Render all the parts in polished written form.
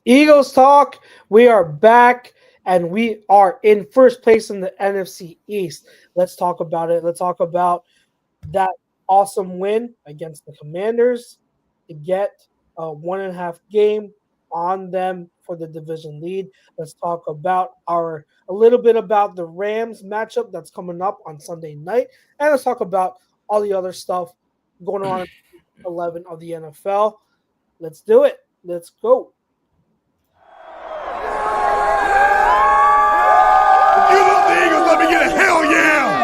Eagles talk. We are back and we are in first place in the NFC East. Let's talk about it. Let's talk about that awesome win against the Commanders to get a 1.5 game on them for the division lead. Let's talk about a little bit about the Rams matchup that's coming up on Sunday night, and let's talk about all the other stuff going on in 11 of the NFL. Let's do it. Let's go. You love the Eagles, let me get a hell yeah!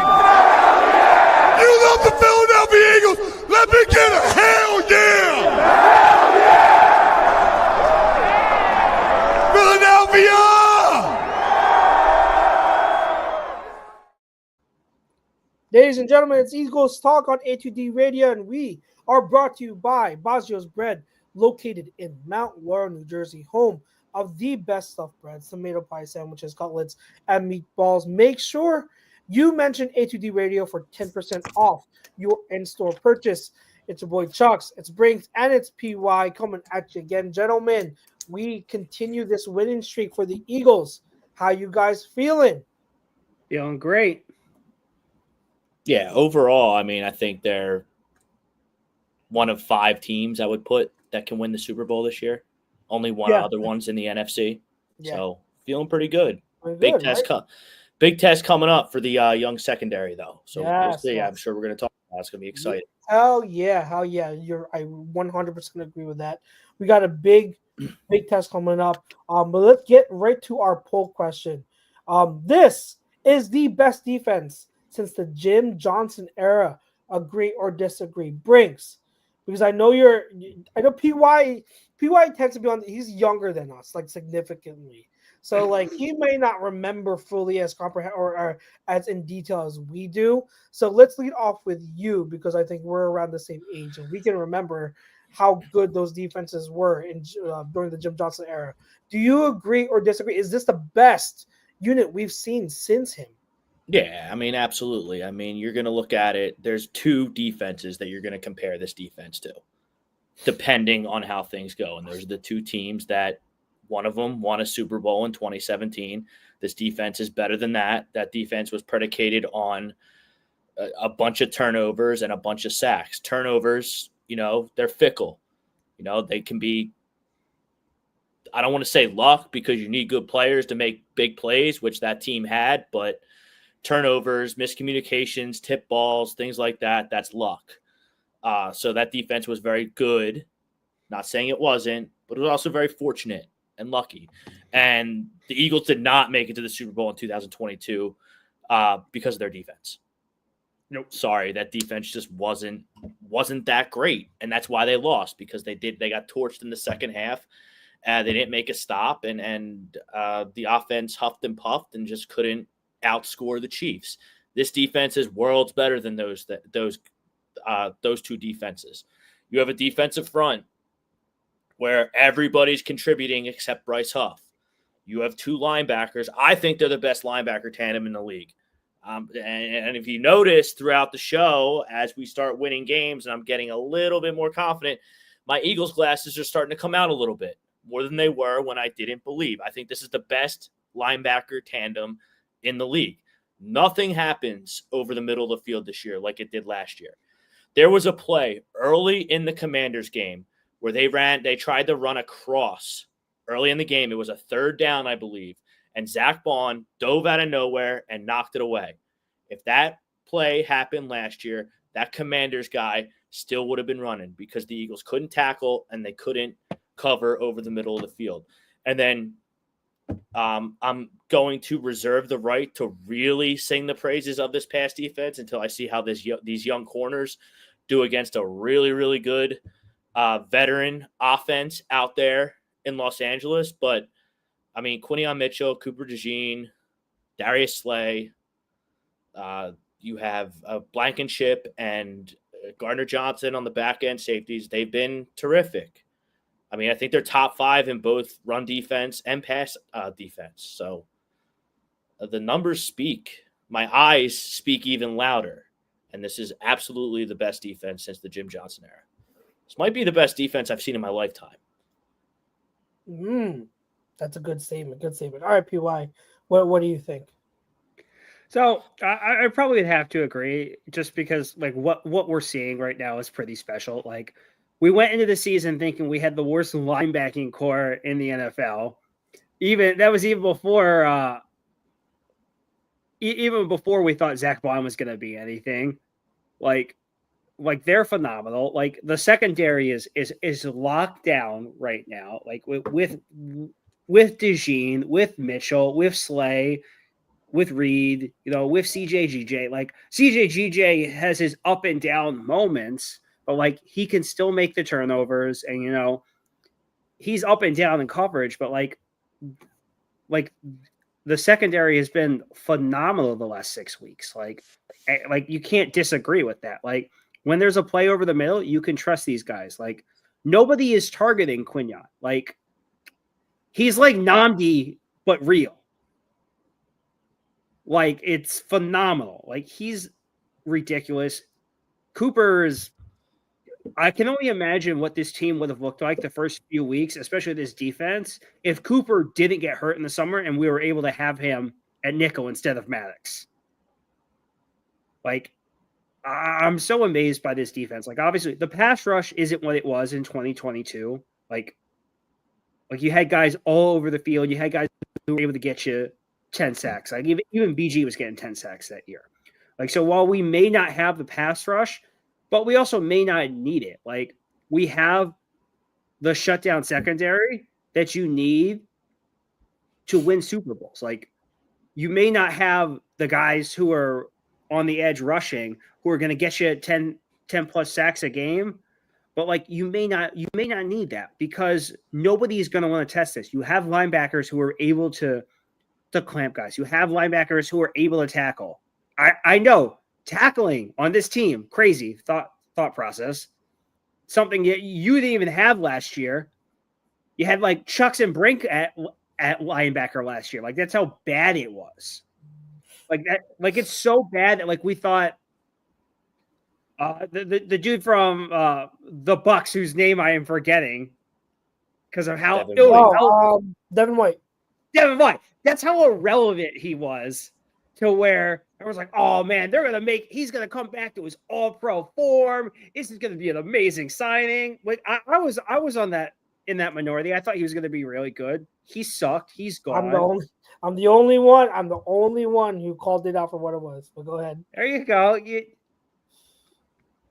You love the Philadelphia Eagles, let me get a hell yeah! Philadelphia! Ladies and gentlemen, it's Eagles Talk on A2D Radio, and we are brought to you by Baggio's Bread, located in Mount Laurel, New Jersey, home of the best stuffed breads, tomato pie sandwiches, cutlets, and meatballs. Make sure you mention A2D Radio for 10% off your in-store purchase. It's your boy Chucks, it's Brinks, and it's PY coming at you again. Gentlemen, we continue this winning streak for the Eagles. How you guys feeling? Feeling great. Yeah, overall, I mean, I think they're one of 5 teams I would put that can win the Super Bowl this year. Only one other one's in the NFC. Yeah. So feeling pretty good. Big test coming up for the young secondary, though. So we'll see. Yes. I'm sure we're going to talk about it. It's going to be exciting. Hell yeah. I 100% agree with that. We got a big test coming up. But let's get right to our poll question. This is the best defense since the Jim Johnson era. Agree or disagree? Brinks, because I know PY tends to be he's younger than us, like significantly. So like he may not remember fully as or as in detail as we do. So let's lead off with you, because I think we're around the same age and we can remember how good those defenses were during the Jim Johnson era. Do you agree or disagree? Is this the best unit we've seen since him? Yeah, I mean, absolutely. I mean, you're going to look at it. There's 2 defenses that you're going to compare this defense to, depending on how things go. And those are the 2 teams that one of them won a Super Bowl in 2017. This defense is better than that. That defense was predicated on a bunch of turnovers and a bunch of sacks. Turnovers, they're fickle. They can be, I don't want to say luck, because you need good players to make big plays, which that team had, but turnovers, miscommunications, tip balls, things like that, that's luck. So that defense was very good. Not saying it wasn't, but it was also very fortunate and lucky. And the Eagles did not make it to the Super Bowl in 2022 because of their defense. Nope. Sorry, that defense just wasn't that great. And that's why they lost, because they got torched in the second half. They didn't make a stop, and the offense huffed and puffed and just couldn't outscore the Chiefs. This defense is worlds better than those 2 defenses. You have a defensive front where everybody's contributing except Bryce Huff. You have 2 linebackers. I think they're the best linebacker tandem in the league. And if you notice throughout the show, as we start winning games and I'm getting a little bit more confident, my Eagles glasses are starting to come out a little bit more than they were when I didn't believe. I think this is the best linebacker tandem in the league. Nothing happens over the middle of the field this year like it did last year. There was a play early in the Commanders game where they tried to run across early in the game. It was a 3rd down, I believe, and Zach Bond dove out of nowhere and knocked it away. If that play happened last year, that Commanders guy still would have been running, because the Eagles couldn't tackle and they couldn't cover over the middle of the field. And then I'm going to reserve the right to really sing the praises of this pass defense until I see how these young corners do against a really, really good veteran offense out there in Los Angeles. But, I mean, Quinion Mitchell, Cooper DeJean, Darius Slay, you have Blankenship and Gardner Johnson on the back end safeties. They've been terrific. I mean, I think they're top 5 in both run defense and pass defense. So the numbers speak. My eyes speak even louder. And this is absolutely the best defense since the Jim Johnson era. This might be the best defense I've seen in my lifetime. That's a good statement. Good statement. All right, PY. What do you think? So I probably would have to agree, just because like what we're seeing right now is pretty special. Like we went into the season thinking we had the worst linebacking core in the NFL. Even before even before we thought Zach Bond was going to be anything. Like they're phenomenal. Like the secondary is locked down right now. Like with DeJean, with Mitchell, with Slay, with Reed, with CJGJ. Like CJGJ has his up and down moments, but like he can still make the turnovers, and he's up and down in coverage, but like the secondary has been phenomenal the last 6 weeks. Like you can't disagree with that. Like when there's a play over the middle, you can trust these guys. Like nobody is targeting Quinyon. Like he's like Namdi, but real. Like it's phenomenal. Like he's ridiculous. I can only imagine what this team would have looked like the first few weeks, especially this defense, if Cooper didn't get hurt in the summer and we were able to have him at nickel instead of Maddox. Like, I'm so amazed by this defense. Like, obviously, the pass rush isn't what it was in 2022. Like you had guys all over the field. You had guys who were able to get you 10 sacks. Like, even BG was getting 10 sacks that year. Like, so while we may not have the pass rush, but we also may not need it. Like, we have the shutdown secondary that you need to win Super Bowls. Like, you may not have the guys who are on the edge rushing who are going to get you 10 plus sacks a game, but like you may not need that, because nobody's going to want to test this. You have linebackers who are able to clamp guys. You have linebackers who are able to tackle. I know tackling on this team, crazy thought process, something you didn't even have last year. You had like Chucks and Brink at linebacker last year. Like that's how bad it was. Like that, like it's so bad that like we thought the dude from the Bucks, whose name I am forgetting because of how Devin White. Devin White. That's how irrelevant he was, to where I was like, oh man, he's gonna come back to his all-pro form. This is gonna be an amazing signing. Like I was on that, in that minority. I thought he was gonna be really good. He sucked. He's gone. I'm the only one who called it out for what it was. But go ahead. There you go.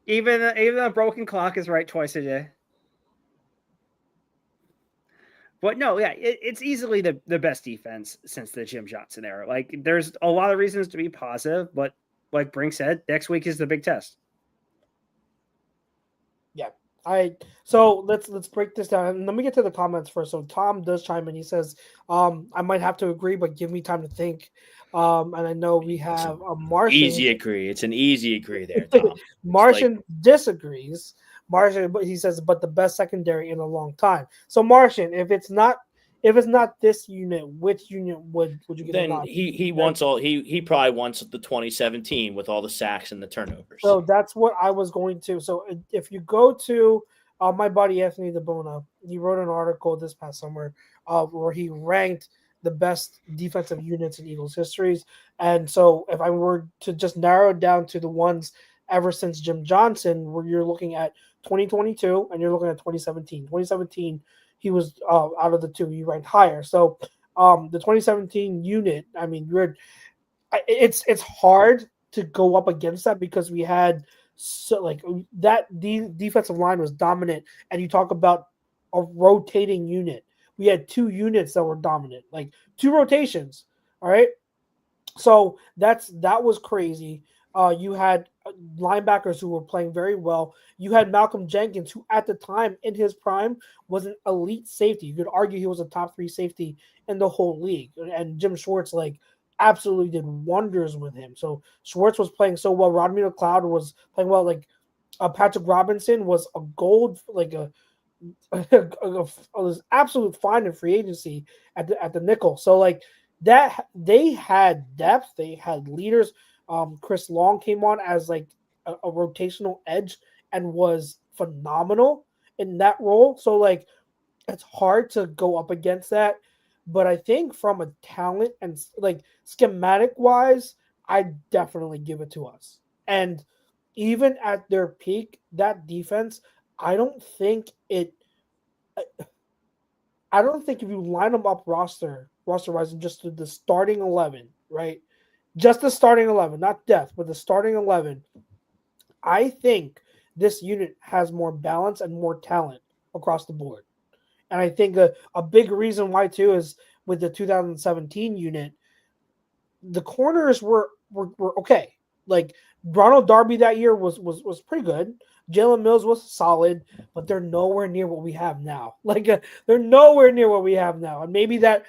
Even a broken clock is right twice a day. But no, yeah, it's easily the best defense since the Jim Johnson era. Like, there's a lot of reasons to be positive, but like Brink said, next week is the big test. Yeah. So let's break this down. And let me get to the comments first. So Tom does chime in. He says, I might have to agree, but give me time to think. And I know we have a Martian. Easy agree. It's an easy agree there, Tom. Martian disagrees. Martian, but he says, but the best secondary in a long time. So Martian, if it's not this unit, which unit would you get? Then he probably wants the 2017 with all the sacks and the turnovers. So that's what I was going to. So if you go to my buddy Anthony DeBona, he wrote an article this past summer where he ranked the best defensive units in Eagles histories. And so if I were to just narrow it down to the ones ever since Jim Johnson, where you're looking at 2022 and you're looking at 2017. 2017, he was out of the two, he ranked higher. So the 2017 unit, I mean, it's hard to go up against that because we had the defensive line was dominant, and you talk about a rotating unit. We had two units that were dominant, like two rotations. All right. So that was crazy. You had linebackers who were playing very well. You had Malcolm Jenkins, who at the time in his prime was an elite safety. You could argue he was a top 3 safety in the whole league. And Jim Schwartz absolutely did wonders with him. So Schwartz was playing so well. Rodney McLeod was playing well. Patrick Robinson was a gold, was absolute fine in free agency at the nickel. So that they had depth, they had leaders. Chris Long came on as a rotational edge and was phenomenal in that role. So it's hard to go up against that. But I think from a talent and like schematic wise, I definitely give it to us. And even at their peak, that defense, I don't think it. I don't think if you line them up roster wise and just the starting 11, right? Just the starting 11, not depth, but the starting 11. I think this unit has more balance and more talent across the board. And I think a big reason why too is with the 2017 unit, the corners were okay. Like Ronald Darby that year was pretty good. Jalen Mills was solid, but they're nowhere near what we have now. Like they're nowhere near what we have now, and maybe that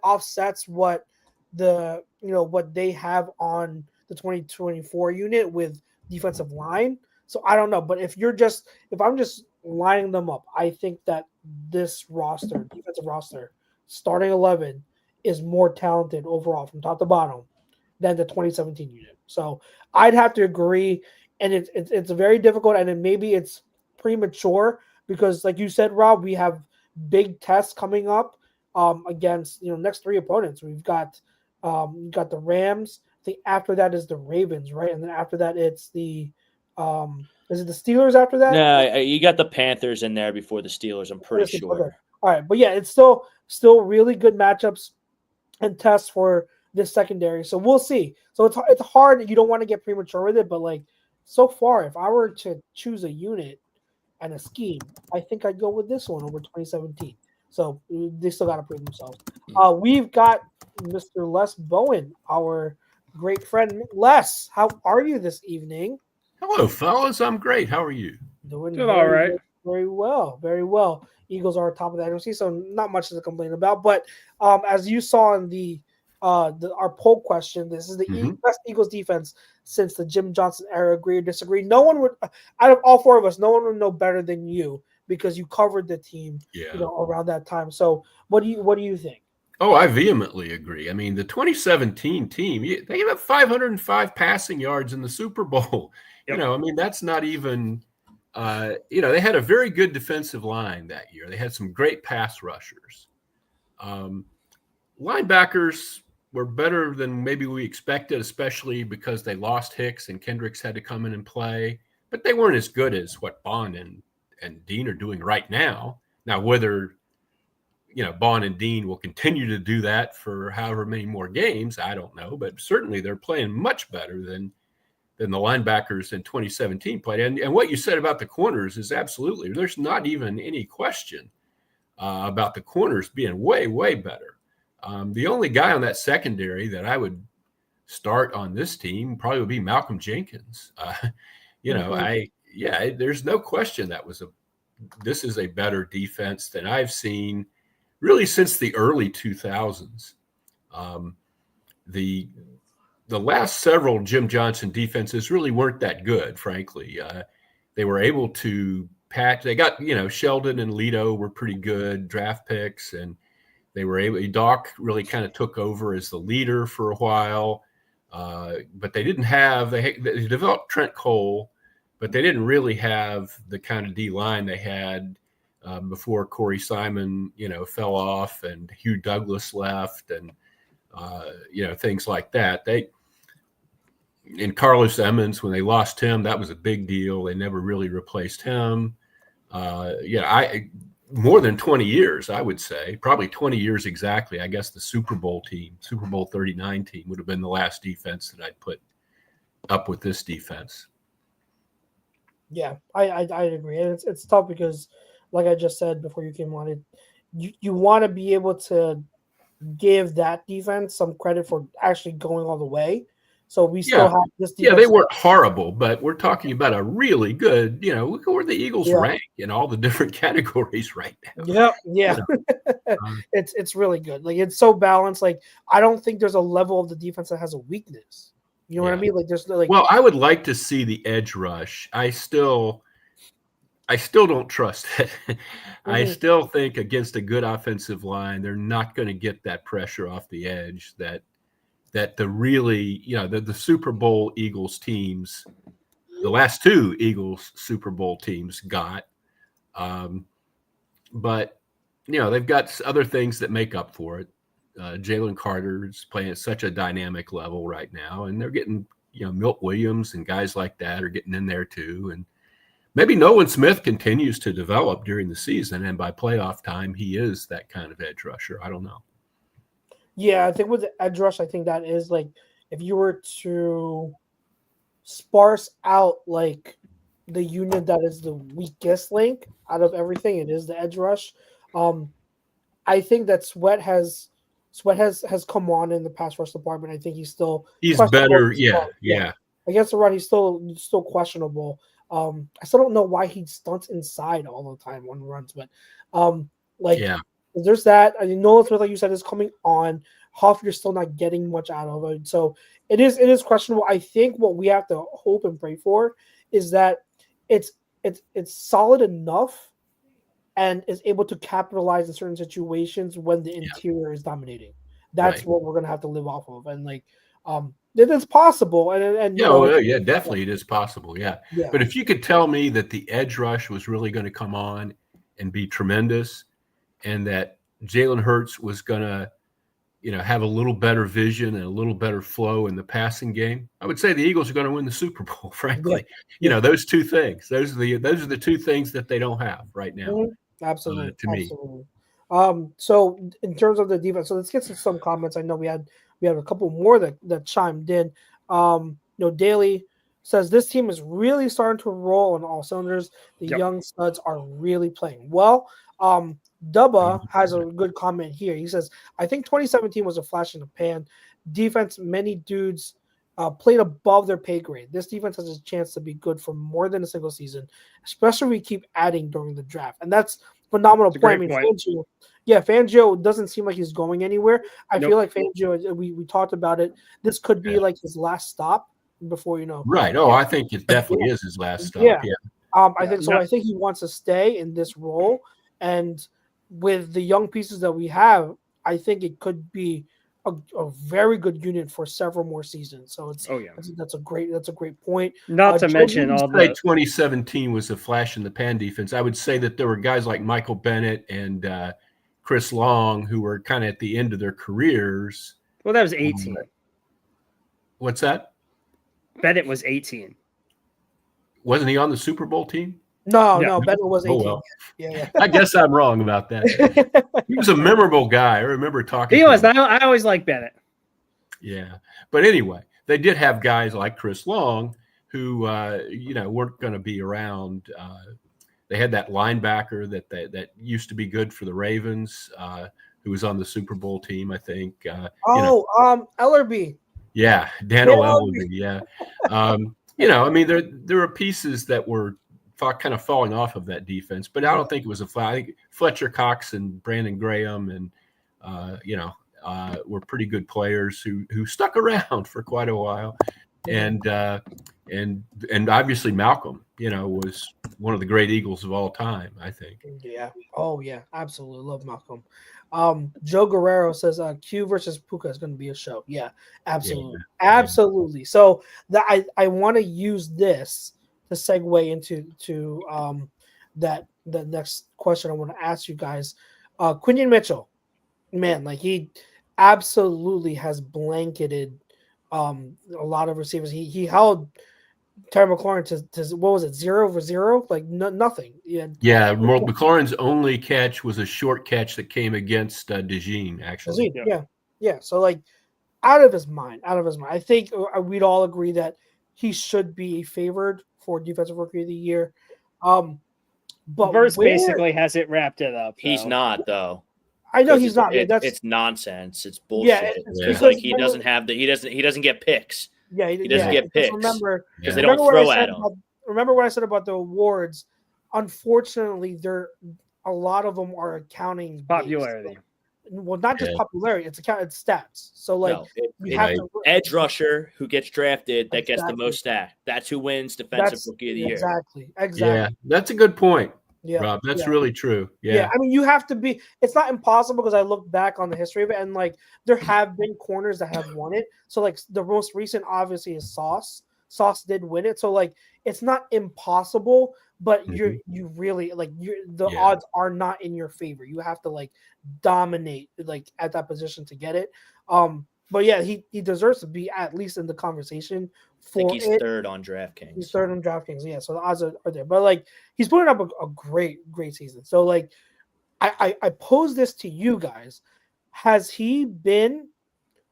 offsets what what they have on the 2024 unit with defensive line. So I don't know, but if I'm just lining them up, I think that this roster, defensive roster, starting 11 is more talented overall from top to bottom than the 2017 unit. So I'd have to agree, and it's very difficult, and then maybe it's premature because, like you said, Rob, we have big tests coming up against next three opponents. We've got the Rams. I think after that is the Ravens, right? And then after that it's the is it the Steelers after that? No, you got the Panthers in there before the Steelers, I'm pretty sure. Okay. All right, but yeah, it's still really good matchups and tests for this secondary. So we'll see. So it's hard. You don't want to get premature with it, but like so far, if I were to choose a unit and a scheme, I think I'd go with this one over 2017. So they still got to prove themselves. We've got Mr. Les Bowen, our great friend. Les, how are you this evening? Hello, fellas. I'm great. How are you? Doing all right. Very well. Very well. Eagles are top of the NFC, so not much to complain about. But as you saw in our poll question, this is the best Eagles defense since the Jim Johnson era. Agree or disagree? No one would, out of all four of us, no one would know better than you because you covered the team, around that time. So what do you think? Oh, I vehemently agree. I mean, the 2017 team, they have 505 passing yards in the Super Bowl. Yep. I mean, that's not even, they had a very good defensive line that year. They had some great pass rushers. Linebackers were better than maybe we expected, especially because they lost Hicks and Kendricks had to come in and play. But they weren't as good as what Bond and Dean are doing right now. Now, whether Bond and Dean will continue to do that for however many more games, I don't know. But certainly they're playing much better than the linebackers in 2017 played. And what you said about the corners is absolutely. There's not even any question about the corners being way, way better. The only guy on that secondary that I would start on this team probably would be Malcolm Jenkins. There's no question this is a better defense than I've seen really since the early 2000s. The last several Jim Johnson defenses really weren't that good, frankly. They were able to patch. They got, Sheldon and Leto were pretty good draft picks, and they were able. Doc really kind of took over as the leader for a while, but they didn't have. They developed Trent Cole, but they didn't really have the kind of D line they had before Corey Simon, fell off and Hugh Douglas left, and things like that. And Carlos Emmons, when they lost him, that was a big deal. They never really replaced him. More than 20 years, I would say, probably 20 years exactly. I guess the Super Bowl 39 team would have been the last defense that I'd put up with this defense. Yeah, I agree. And it's tough because, like I just said before you came on, you want to be able to give that defense some credit for actually going all the way. So we still have this defense. Yeah, they weren't horrible, but we're talking about a really good, look where the Eagles rank in all the different categories right now. Yeah. It's really good. Like, it's so balanced. Like, I don't think there's a level of the defense that has a weakness. You know what I mean? Like, there's like. Well, I would like to see the edge rush. I still don't trust it. I still think against a good offensive line, they're not going to get that pressure off the edge that the really, the Super Bowl Eagles teams, the last two Eagles Super Bowl teams got. But they've got other things that make up for it. Jalen Carter is playing at such a dynamic level right now, and they're getting, Milt Williams and guys like that are getting in there too. And maybe Nolan Smith continues to develop during the season, and by playoff time, he is that kind of edge rusher. I don't know. Yeah, I think with the edge rush, I think that is like if you were to sparse out like the unit that is the weakest link out of everything, it is the edge rush. I think that Sweat has come on in the pass rush department. I think he's better. Yeah. Against the run, he's still questionable. I still don't know why he stunts inside all the time on runs, but there's that. I mean, Nolan Smith, like you said, is coming on. Huff, you're still not getting much out of it, so it is questionable. I think what we have to hope and pray for is that it's solid enough and is able to capitalize in certain situations when the interior is dominating. That's what we're gonna have to live off of, and it is possible. And definitely it is possible. Yeah, but if you could tell me that the edge rush was really going to come on and be tremendous, and that Jalen Hurts was going to, have a little better vision and a little better flow in the passing game, I would say the Eagles are going to win the Super Bowl. Frankly, those two things. Those are the two things that they don't have right now. Mm-hmm. Absolutely, to me. So in terms of the defense, so let's get to some comments. I know we had a couple more that chimed in. Daly says this team is really starting to roll on all cylinders. The young studs are really playing well. Dubba has a good comment here. He says, I think 2017 was a flash in the pan. Defense, many dudes played above their pay grade. This defense has a chance to be good for more than a single season, especially if we keep adding during the draft. And that's a phenomenal point. I mean, Fangio doesn't seem like he's going anywhere. I feel like Fangio, we talked about it. This could be like his last stop before, Right. Oh, I think it definitely is his last stop. Yeah. I think so. I think he wants to stay in this role. And with the young pieces that we have, I think it could be a very good unit for several more seasons. So that's a great point. Not to mention all the 2017 was a flash in the pan defense. I would say that there were guys like Michael Bennett and Chris Long who were kind of at the end of their careers. Well, that was 18. What's that? Bennett was 18. Wasn't he on the Super Bowl team? No, Bennett was 18. Oh, well. Yeah. I guess I'm wrong about that. He was a memorable guy. I remember talking to him. I always liked Bennett. Yeah. But anyway, they did have guys like Chris Long who, weren't going to be around. They had that linebacker that used to be good for the Ravens, who was on the Super Bowl team, I think. Ellerby. Yeah, Daniel Ellerby. Yeah. There are pieces that were kind of falling off of that defense, but I don't think it was a flat. I think Fletcher Cox and Brandon Graham and were pretty good players who stuck around for quite a while, and obviously Malcolm, was one of the great Eagles of all time, I think. Yeah. Oh yeah, absolutely love Malcolm. Joe Guerrero says Q versus Puka is going to be a show. Yeah, absolutely, absolutely. So I want to use this to segue into the next question I want to ask you guys. Quinion Mitchell, man, he absolutely has blanketed a lot of receivers. He held Terry McLaurin to what was it, 0-0? Nothing. Yeah. McLaurin's only catch was a short catch that came against DeJean, actually. Yeah. So out of his mind. I think we'd all agree that he should be favored for Defensive Rookie of the Year. But Verse basically has it wrapped it up. He's not, though. I know he's not. It's nonsense. It's bullshit. Yeah, it's he doesn't get picks. Yeah, he doesn't get picks. Remember, because they don't throw at him. Remember what I said about the awards? Unfortunately, a lot of them are accounting popularity. Well, not just popularity; it's stats. So you have to edge rusher who gets drafted that gets the most stats. That's who wins Defensive Rookie of the Year. Exactly. Yeah, that's a good point. Yeah, Rob, that's really true. Yeah, I mean, you have to be. It's not impossible because I look back on the history of it, and there have been corners that have won it. So the most recent, obviously, is Sauce. Sauce did win it, so it's not impossible, but you really like the odds are not in your favor. You have to like dominate like at that position to get it. But yeah, he deserves to be at least in the conversation for I think he's it. third on DraftKings. He's third on DraftKings, yeah. So the odds are there, but like he's putting up a great season. So like, I pose this to you guys: has he been?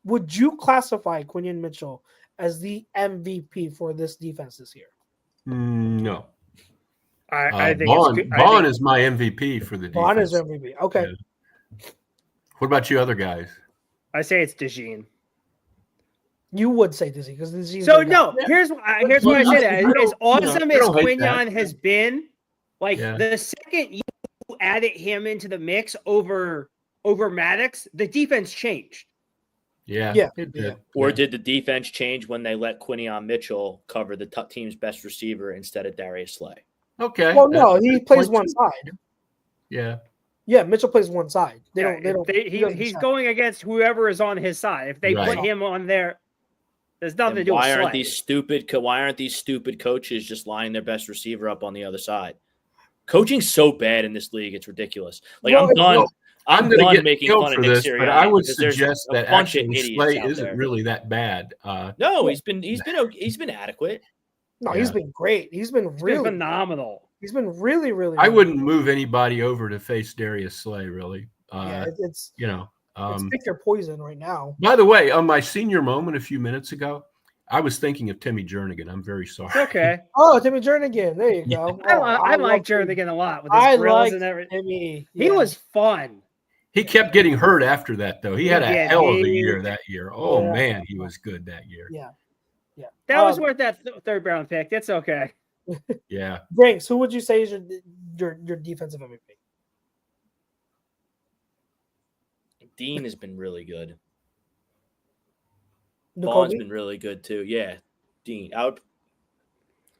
Would you classify Quinion Mitchell as the MVP for this defense this year? No. I think Vaughn is my MVP for the defense. Vaughn is MVP. Okay. Yeah. What about you other guys? I say it's DeJean. You would say Dizzy because Dizzy. So no, here's why I say that. As awesome as Quinion has been, like the second you added him into the mix over Maddox, the defense changed. Yeah. Or did the defense change when they let Quinion Mitchell cover the team's best receiver instead of Darius Slay? Okay. Well, no, he plays one side. Yeah. Yeah, Mitchell plays one side. They don't. He's going against whoever is on his side. If they put him on there, there's nothing to do with Slay. Why aren't these stupid coaches just lining their best receiver up on the other side? Coaching's so bad in this league, it's ridiculous. Like I'm done making fun of Nick Sirianni, but I would suggest that actually Slay isn't really that bad. No, he's been adequate. No, he's been great. He's been really phenomenal. He's been really, really. I wouldn't move anybody over to face Darius Slay, really. It's it's pick your poison right now. By the way, on my senior moment a few minutes ago, I was thinking of Timmy Jernigan. I'm very sorry. It's okay. Oh, Timmy Jernigan. There you go. I like Jernigan a lot with his grills and everything. Timmy. He was fun. He kept getting hurt after that, though. He had a hell of a year that year. Oh, man, he was good that year. Yeah. That was worth that third round pick. It's okay. Yeah. Brinks, who would you say is your defensive MVP? Dean has been really good. Nakobe? Vaughn's been really good too. Yeah, Dean. I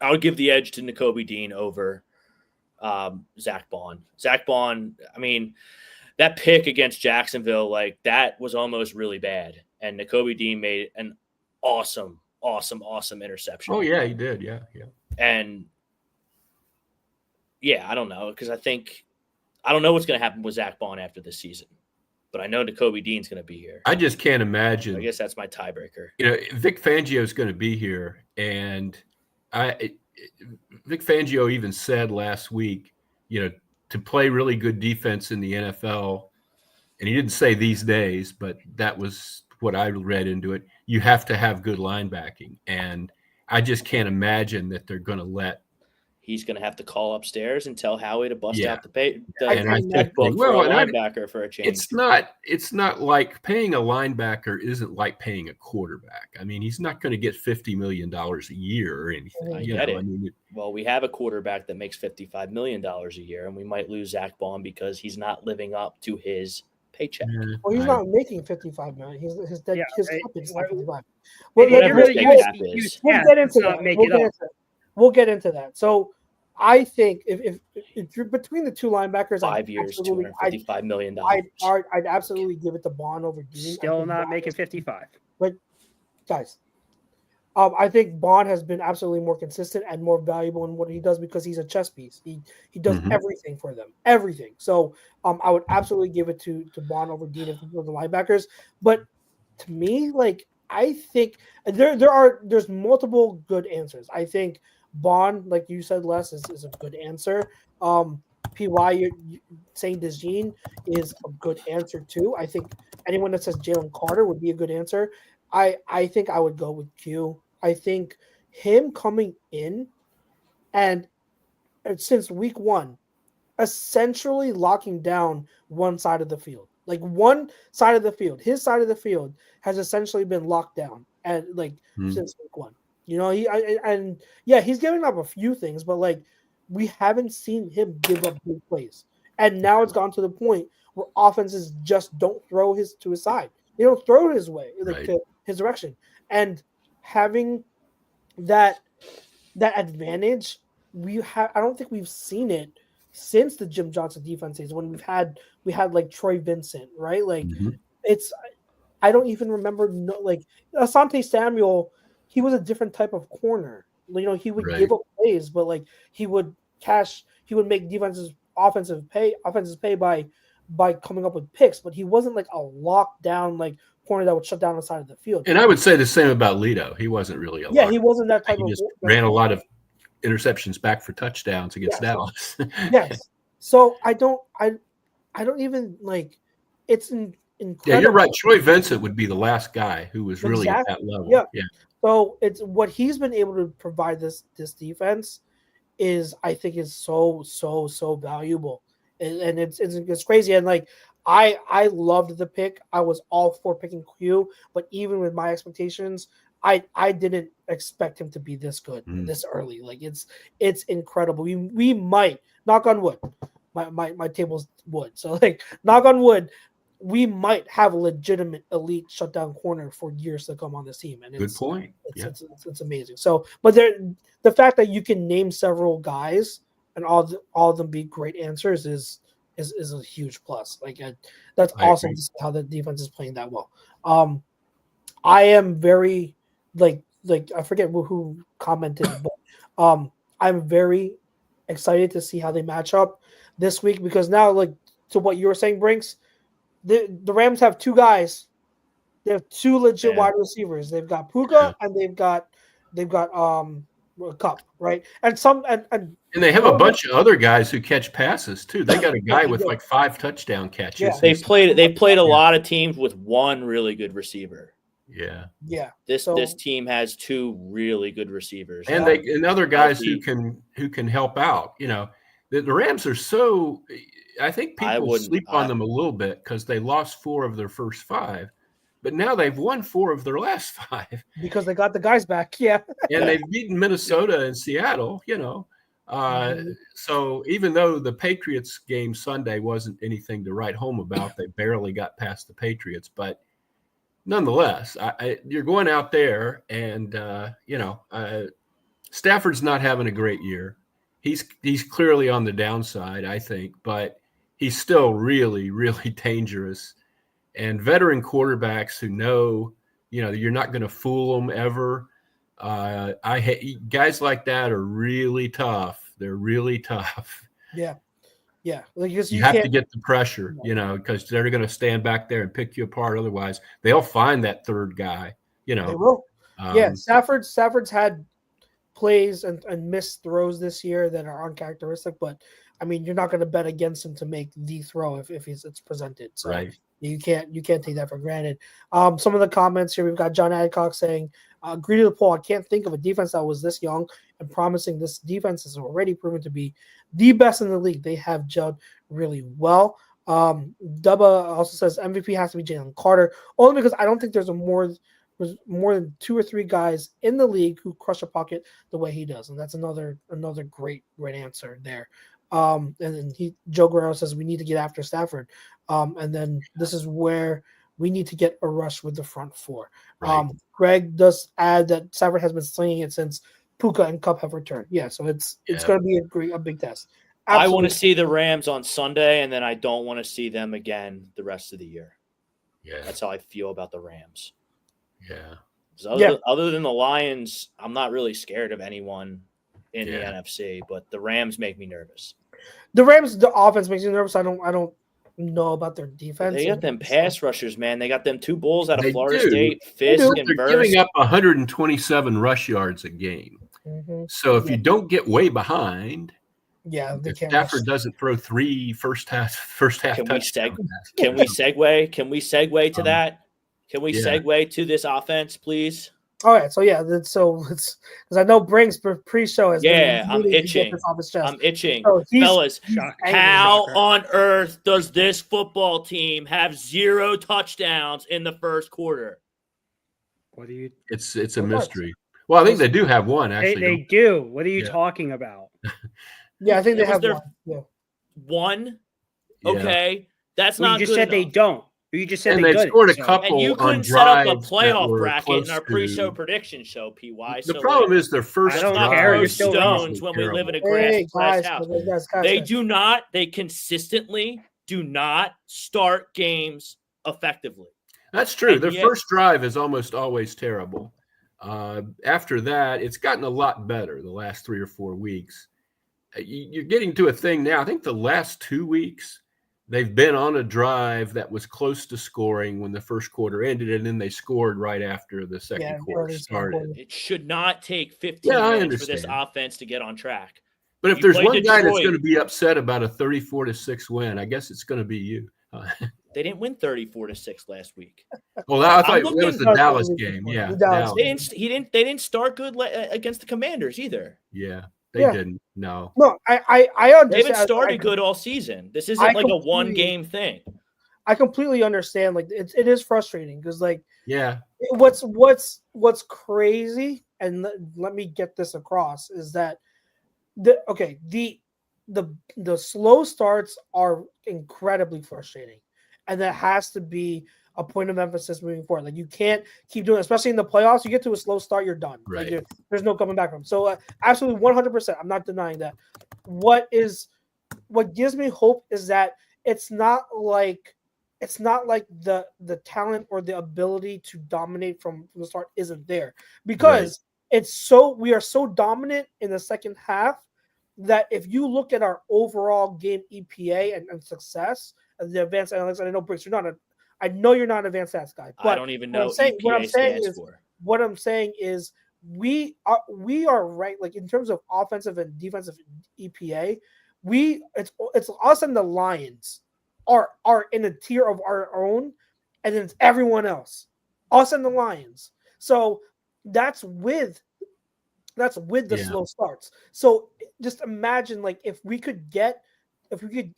would give the edge to Nakobe Dean over Zach Bond. Zach Bond, I mean, that pick against Jacksonville, like that was almost really bad. And Nakobe Dean made an awesome interception. Oh, yeah, he did. Yeah. And yeah, I don't know, because I don't know what's going to happen with Zach Bond after this season. But I know Nakobe Dean's going to be here. I just can't imagine. I guess that's my tiebreaker. Vic Fangio is going to be here, and Vic Fangio even said last week, to play really good defense in the NFL, and he didn't say these days, but that was what I read into it. You have to have good linebacking, and I just can't imagine that they're going to let. He's going to have to call upstairs and tell Howie to bust out the checkbook for a linebacker for a change. It's not like paying a linebacker isn't like paying a quarterback. I mean, he's not going to get $50 million a year or anything. Well, we have a quarterback that makes $55 million a year, and we might lose Zach Bond because he's not living up to his paycheck. Well, he's not making $55 million. His cap is not $55. We'll get into that. We'll get into that. So I think if you're between the two linebackers, 5 years, $255 million. I'd absolutely give it to Bond over Dean. Still not making 55. But guys, I think Bond has been absolutely more consistent and more valuable in what he does because he's a chess piece. He does everything for them, everything. So I would absolutely give it to Bond over Dean for the linebackers. But to me, like I think there's multiple good answers. I think Bond, like you said, Les, is a good answer. PY, you're saying DeJean is a good answer too. I think anyone that says Jalen Carter would be a good answer. I think I would go with Q. I think him coming in and since week one, essentially locking down one side of the field. Like one side of the field, his side of the field has essentially been locked down and since week one. He's giving up a few things, but like we haven't seen him give up big plays. And now it's gone to the point where offenses just don't throw to his side. They don't throw it his way, to his direction. And having that advantage, I don't think we've seen it since the Jim Johnson defense days when we had like Troy Vincent, right? Like I don't even remember Asante Samuel. He was a different type of corner. He would give up plays, but like he would cash. He would make offenses pay by coming up with picks, but he wasn't like a lockdown like corner that would shut down the side of the field. And I would say the same about Lido. He wasn't really a He wasn't that type he of. just ran a lot of interceptions back for touchdowns against Dallas. Yes. So I don't even like. It's incredible. Yeah, you're right. Troy Vincent would be the last guy who was really at that level. Yeah. So it's what he's been able to provide this defense is, I think, is so valuable, and it's crazy. And like I loved the pick. I was all for picking Q, but even with my expectations, I didn't expect him to be this good this early. Like it's incredible. We might, knock on wood. My table's wood. So like knock on wood, we might have a legitimate elite shutdown corner for years to come on this team. And good point. It's amazing. So, but the fact that you can name several guys and all of them be great answers is a huge plus. Like that's awesome to see how the defense is playing that well. I am very like I forget who commented, but I'm very excited to see how they match up this week, because now, like to what you were saying, Brinks, the Rams have two guys. They have two legit wide receivers. They've got Puka and they've got Cup, right? And they have a bunch of other guys who catch passes too. They got a guy with like 5 touchdown catches. Yeah. They played a lot of teams with one really good receiver. Yeah. This team has 2 really good receivers, and other guys who can help out. You know, the Rams are so. I think people sleep on them a little bit because they lost 4 of their first 5, but now they've won 4 of their last 5 because they got the guys back. Yeah, and they've beaten Minnesota and Seattle. You know, so even though the Patriots game Sunday wasn't anything to write home about, they barely got past the Patriots, but. Nonetheless, you're going out there, and Stafford's not having a great year. He's clearly on the downside, I think, but he's still really, really dangerous. And veteran quarterbacks who know, you're not going to fool them ever. Guys like that are really tough. They're really tough. Yeah. Yeah, like you have to get the pressure, because they're going to stand back there and pick you apart. Otherwise, they'll find that third guy. They will. Stafford's had plays and missed throws this year that are uncharacteristic, but I mean, you're not going to bet against him to make the throw if it's presented. So right. You can't take that for granted. Some of the comments here, we've got John Adcock saying, agree to the poll. I can't think of a defense that was this young and promising. This defense is already proven to be the best in the league. They have gelled really well. Dubba also says MVP has to be Jalen Carter, only because I don't think there's more than 2 or 3 guys in the league who crush a pocket the way he does, and that's another great answer there. And then Joe Guerrero says we need to get after Stafford, and then this is where we need to get a rush with the front 4. Right. Greg does add that Stafford has been slinging it since Puka and Cup have returned. Yeah, so it's going to be a big test. Absolutely. I want to see the Rams on Sunday, and then I don't want to see them again the rest of the year. Yeah, that's how I feel about the Rams. Yeah. Other than the Lions, I'm not really scared of anyone in the NFC, but the Rams make me nervous. The Rams, the offense makes me nervous. I don't know about their defense. They got them pass rushers, man. They got them 2 bulls out of Florida State, Fisk and They're Burst. giving up 127 rush yards a game. Mm-hmm. So if you don't get way behind, they can't. Stafford doesn't throw 3 first half. Can we segue? Can we segue to that? Can we segue to this offense, please? All right, so it's because I know Brinks pre-show is. I'm itching. I'm itching, fellas. How on earth does this football team have 0 touchdowns in the first quarter? It's a mystery. Well, I think they do have one actually. They do. What are you talking about? Yeah, I think they have one. Yeah. One. Okay, that's not. You just good said enough. they don't. You just said they scored a couple. And you couldn't set up a playoff bracket in our pre-show prediction show, PY. The problem is their first. I don't not care. throw stones when we live in a grass house. They do not. They consistently do not start games effectively. That's true. Their first drive is almost always terrible. After that, it's gotten a lot better the last 3 or 4 weeks. you're getting to a thing now. I think the last 2 weeks they've been on a drive that was close to scoring when the first quarter ended, and then they scored right after the second quarter early second started. quarter. It should not take 15 Yeah, I minutes for this understand. offense to get on track. But if You there's play one guy that's Detroit. going to be upset about a 34-6 win, I guess it's going to be you. They didn't win 34-6 last week. Well, I thought I'm that was looking- the No, Dallas the game. Dallas Yeah, game. Dallas. They didn't start good against the Commanders either. Yeah, they Yeah. didn't. No. No, I They understand. haven't started good all season. This isn't like a one game thing. I completely understand. Like it is frustrating because like Yeah. what's crazy, and let me get this across, is that the slow starts are incredibly frustrating, and that has to be a point of emphasis moving forward. Like you can't keep doing it, especially in the playoffs. You get to a slow start, you're done. Right. Like there's no coming back from. So absolutely 100%. I'm not denying that. What gives me hope is that it's not like the talent or the ability to dominate from the start isn't there, because we are so dominant in the second half that if you look at our overall game EPA and success and the advanced analytics, and I know Briggs, I know you're not an advanced stats guy, but I don't even know what EPA stands for. What I'm saying is we are right, like in terms of offensive and defensive EPA, it's us and the Lions are in a tier of our own, and then it's everyone else, us and the Lions. So that's with the slow starts. So just imagine, like, if we could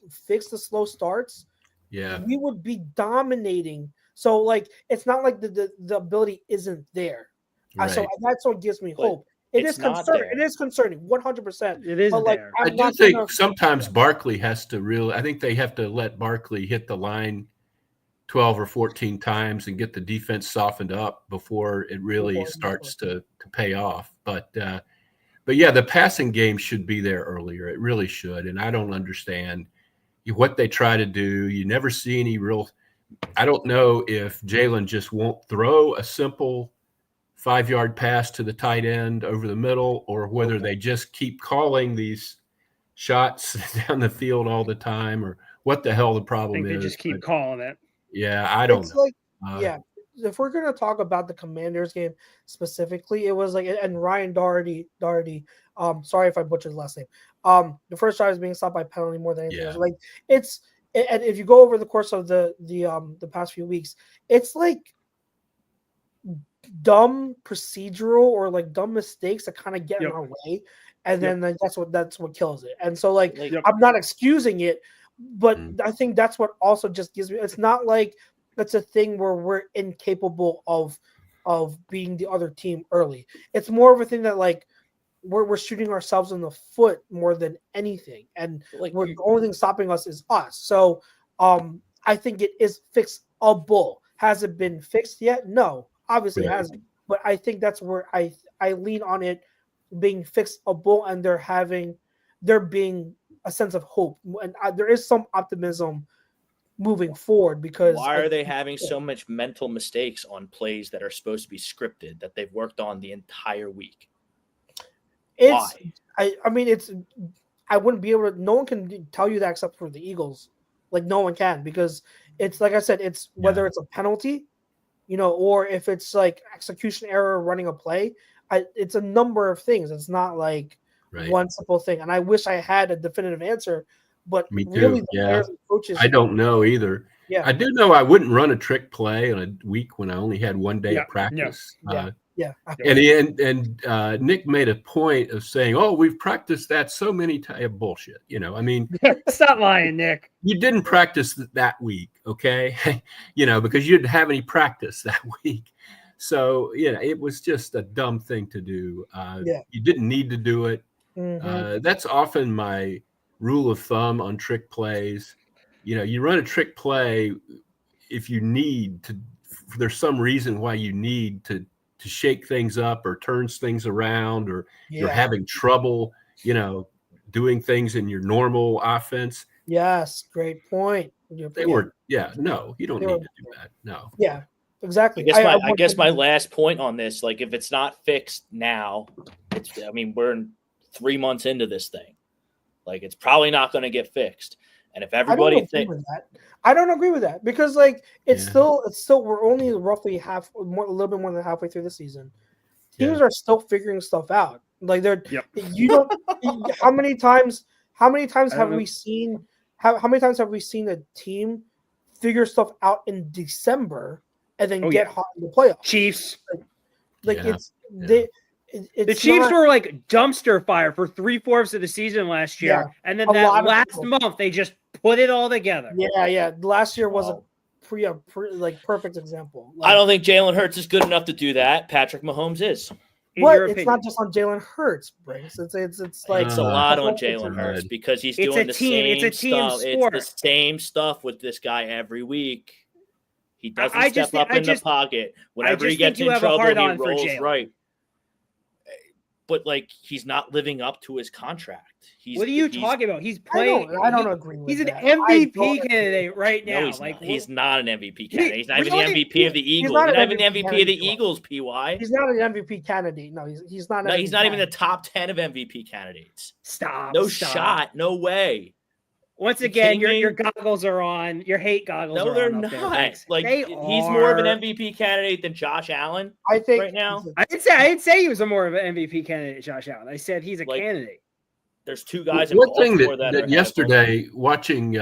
fix the slow starts, we would be dominating. So like it's not like the ability isn't there. So that's what gives me hope. It is concerning. It is concerning, 100%. It is there. I do think sometimes Barkley has to I think they have to let Barkley hit the line 12 or 14 times and get the defense softened up before it really starts to pay off. But yeah, the passing game should be there earlier. It really should. And I don't understand what they try to do. You never see any real – I don't know if Jalen just won't throw a simple 5-yard pass to the tight end over the middle, or whether they just keep calling these shots down the field all the time, or what the hell the problem is. They just keep calling it. Yeah, I don't know. Like, if we're going to talk about the Commanders game specifically, it was like, and Ryan Doherty, sorry if I butchered his last name. The first drive is being stopped by penalty more than anything else. Like and if you go over the course of the past few weeks, it's like dumb procedural or like dumb mistakes that kind of get in our way, and then like, that's what kills it. And so like I'm not excusing it, but I think that's what also just gives me. It's not like it's a thing where we're incapable of beating the other team early. It's more of a thing that like we're shooting ourselves in the foot more than anything, and like the only thing stopping us is us. So I think it is fixable. Has it been fixed yet? No. Obviously it hasn't, but I think that's where I lean on it being fixable, and there being a sense of hope, and there is some optimism moving forward. Because why are they having so much mental mistakes on plays that are supposed to be scripted that they've worked on the entire week? Why? I mean, I wouldn't be able to. No one can tell you that except for the Eagles. Like no one can, because it's like I said, it's whether it's a penalty, or if it's like execution error running a play. It's a number of things. It's not like one simple thing. And I wish I had a definitive answer, but Me too. really the players and coaches, I don't know either. Yeah. I do know I wouldn't run a trick play in a week when I only had 1 day of practice. And Nick made a point of saying, "Oh, we've practiced that so many times." Bullshit. I mean, stop lying, Nick. You didn't practice that week, okay? Because you didn't have any practice that week. So, it was just a dumb thing to do. You didn't need to do it. That's often my rule of thumb on trick plays. You run a trick play if you need to. There's some reason why you need to shake things up or turns things around, or you're having trouble, doing things in your normal offense. Yes, great point. They were, no, you don't need to do that. No. Yeah, exactly. I guess my last point on this, like if it's not fixed now, we're 3 months into this thing. Like, it's probably not going to get fixed. And if I everybody don't agree with that. I don't agree with that because like it's still we're only roughly a little bit more than halfway through the season. Teams are still figuring stuff out. Like you don't. How many times have we seen? How many times have we seen a team figure stuff out in December and then get hot in the playoffs? Chiefs. The Chiefs were like dumpster fire for 3/4 of the season last year, and then that last month they just put it all together. Yeah. Last year was a perfect example. I don't think Jalen Hurts is good enough to do that. Patrick Mahomes is. But it's not just on Jalen Hurts, Brinks. It's like it's a lot on Jalen Hurts because he's doing the same stuff. It's the same stuff with this guy every week. He doesn't step up in the pocket. Whenever he gets in trouble, he rolls right. But like he's not living up to his contract. What are you talking about? He's playing. I don't agree with that. He's an MVP candidate right now. No, he's not an MVP candidate. He's not even the MVP of the Eagles. He's not even the MVP of the Eagles, PY. He's not an MVP candidate. No, he's not. No, he's not even the top 10 of MVP candidites. Stop. Shot. No way. Once again, your goggles are on. Your hate goggles are on. No, they're not. Like he's more of an MVP candidate than Josh Allen. I think right now. I didn't say he was a more of an MVP candidate, Josh Allen. I said he's a candidate. There's two guys. One thing that yesterday, watching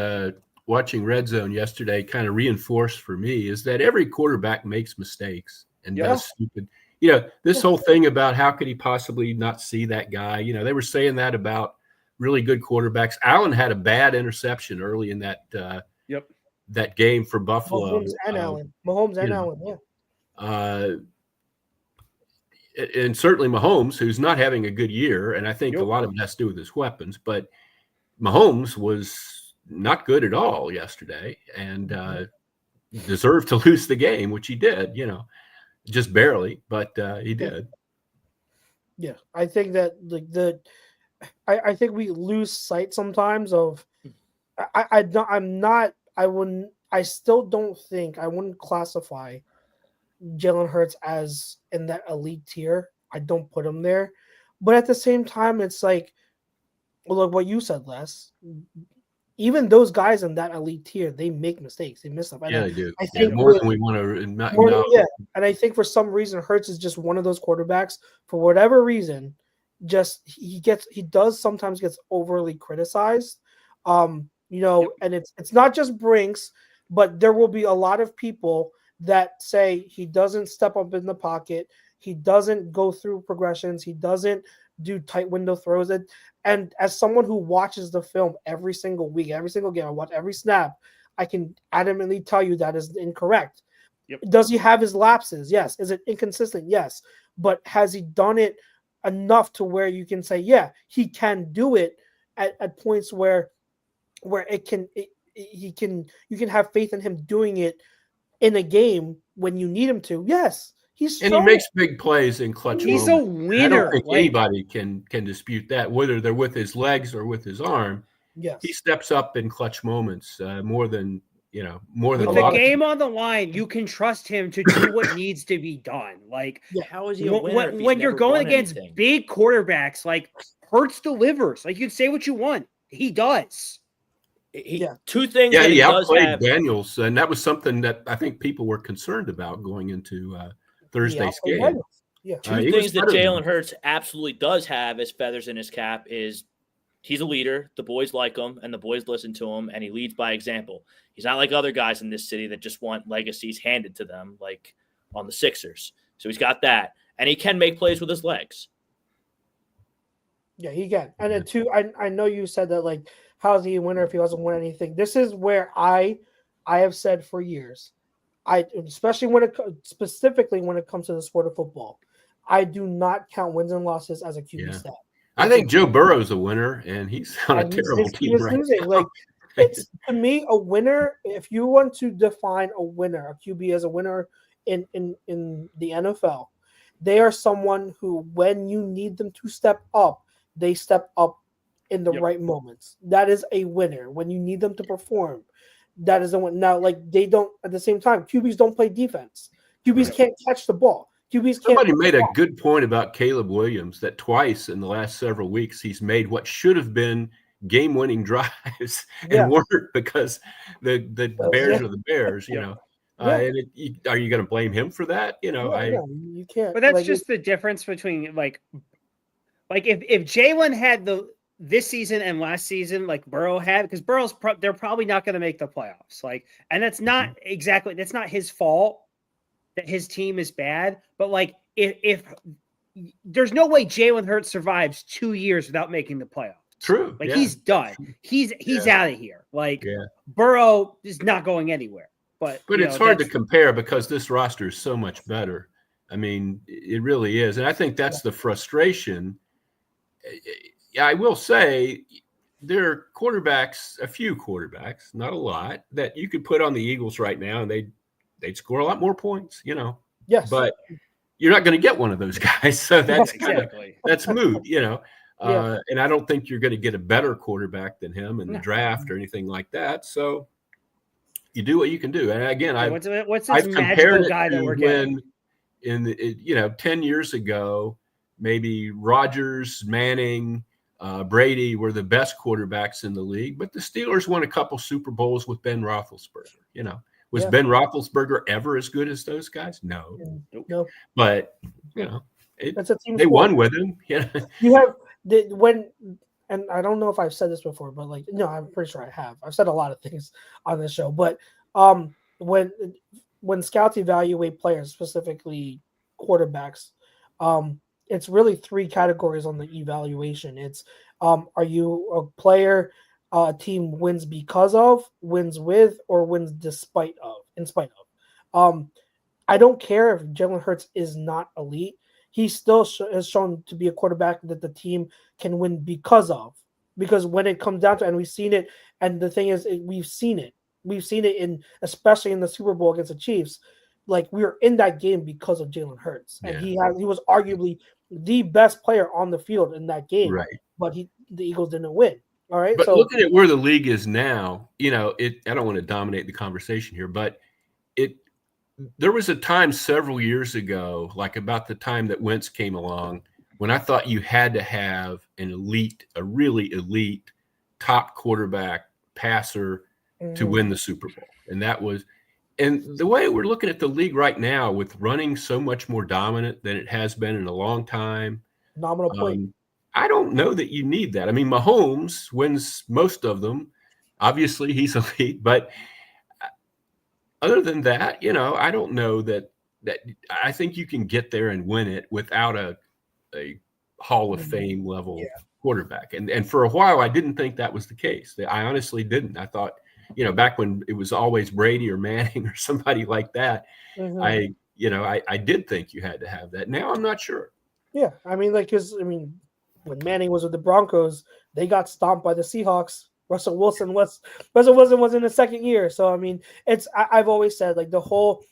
Red Zone yesterday, kind of reinforced for me is that every quarterback makes mistakes and does stupid. This whole thing about how could he possibly not see that guy? They were saying that about really good quarterbacks. Allen had a bad interception early in that that game for Buffalo. Mahomes and Allen, and certainly Mahomes, who's not having a good year, and I think a lot of it has to do with his weapons, but Mahomes was not good at all yesterday and deserved to lose the game, which he did, just barely, but he did. Yeah, I think that I think we lose sight sometimes of I still don't think I wouldn't classify Jalen Hurts as in that elite tier. I don't put him there. But at the same time, it's like, well, look what you said, Les. Even those guys in that elite tier, they make mistakes. They miss up. They do. I think more than we want to. Yeah, and I think for some reason, Hurts is just one of those quarterbacks. For whatever reason, he does sometimes gets overly criticized. And it's not just Brinks, but there will be a lot of people that say he doesn't step up in the pocket, he doesn't go through progressions, he doesn't do tight window throws. And as someone who watches the film every single week, every single game, I watch every snap, I can adamantly tell you that is incorrect. Does he have his lapses? Yes. Is it inconsistent? Yes. But has he done it enough to where you can say, yeah, he can do it at points where you can have faith in him doing it in a game when you need him to. Yes, he makes big plays in clutch moments. He's a winner. I don't think anybody can dispute that, whether they're with his legs or with his arm. Yes, he steps up in clutch moments more than with a the lot game on the line. You can trust him to do what needs to be done. Like, how is he a winner when you're going against big quarterbacks? Like, Hurts delivers. Like, you can say what you want, he does. Two things. Yeah, he outplayed Daniels, and that was something that I think people were concerned about going into Thursday's game. Two things that Jalen Hurts absolutely does have as feathers in his cap is he's a leader. The boys like him, and the boys listen to him, and he leads by example. He's not like other guys in this city that just want legacies handed to them, like on the Sixers. So he's got that, and he can make plays with his legs. Yeah, he can. And then two, I know you said that, like, how is he a winner if he doesn't win anything? This is where I have said for years, especially specifically when it comes to the sport of football, I do not count wins and losses as a QB stat. I think Joe Burrow's a winner, and he's on a terrible team right now. Like, it's, to me, a winner. If you want to define a winner, a QB as a winner in the NFL, they are someone who, when you need them to step up, they step up in the right moments. That is a winner. When you need them to perform, that is a win. Now, like, they don't, at the same time, QBs don't play defense. QBs can't catch the ball. Somebody made a good point about Caleb Williams, that twice in the last several weeks he's made what should have been game-winning drives Yeah. and weren't because the Bears Yeah. are the Bears, you Yeah. know. Yeah. And are you going to blame him for that? You know, You can't. But that's like, just the difference between like if Jalen had this season and last season, like Burrow had, because they're probably not going to make the playoffs. Like, and that's not that's not his fault that his team is bad. But like, if there's no way Jalen Hurts survives 2 years without making the playoffs. True. Like yeah. he's done. He's out of here. Like Burrow is not going anywhere. But it's hard to compare because this roster is so much better. I mean, it really is. And I think that's the frustration. I will say there are quarterbacks, a few quarterbacks, not a lot, that you could put on the Eagles right now and they'd score a lot more points, you know. Yes. But you're not going to get one of those guys. So that's that's moot, you know. And I don't think you're going to get a better quarterback than him in the draft or anything like that. So you do what you can do. And again, what's this magical guy that we're getting? In the, 10 years ago, maybe Rodgers, Manning, Brady were the best quarterbacks in the league, but the Steelers won a couple Super Bowls with Ben Roethlisberger. You know, was Ben Roethlisberger ever as good as those guys? No. But you know, it's a team they sport. won with him. Yeah. You have and I don't know if I've said this before, but like, no, I'm pretty sure I have. I've said a lot of things on this show, but when scouts evaluate players, specifically quarterbacks, it's really 3 categories on the evaluation. It's are you a player a team wins because of, wins with, or wins in spite of. I don't care if Jalen Hurts is not elite. He still has shown to be a quarterback that the team can win because of. Because when it comes down to, and we've seen it, and the thing is, we've seen it especially in the Super Bowl against the Chiefs. Like, we were in that game because of Jalen Hurts, and he was arguably the best player on the field in that game. Right. But the Eagles didn't win. All right. But looking at where the league is now, I don't want to dominate the conversation here, but there was a time several years ago, like about the time that Wentz came along, when I thought you had to have a really elite top quarterback passer to win the Super Bowl. And the way we're looking at the league right now, with running so much more dominant than it has been in a long time, nominal point. I don't know that you need that. I mean, Mahomes wins most of them. Obviously, he's elite, but other than that, I don't know that I think you can get there and win it without a Hall of Fame level quarterback. And for a while, I didn't think that was the case. I honestly didn't. I thought, back when it was always Brady or Manning or somebody like that, I did think you had to have that. Now I'm not sure. Yeah, I mean, when Manning was with the Broncos, they got stomped by the Seahawks. Russell Wilson was in his second year. So, I mean, I've always said, like, all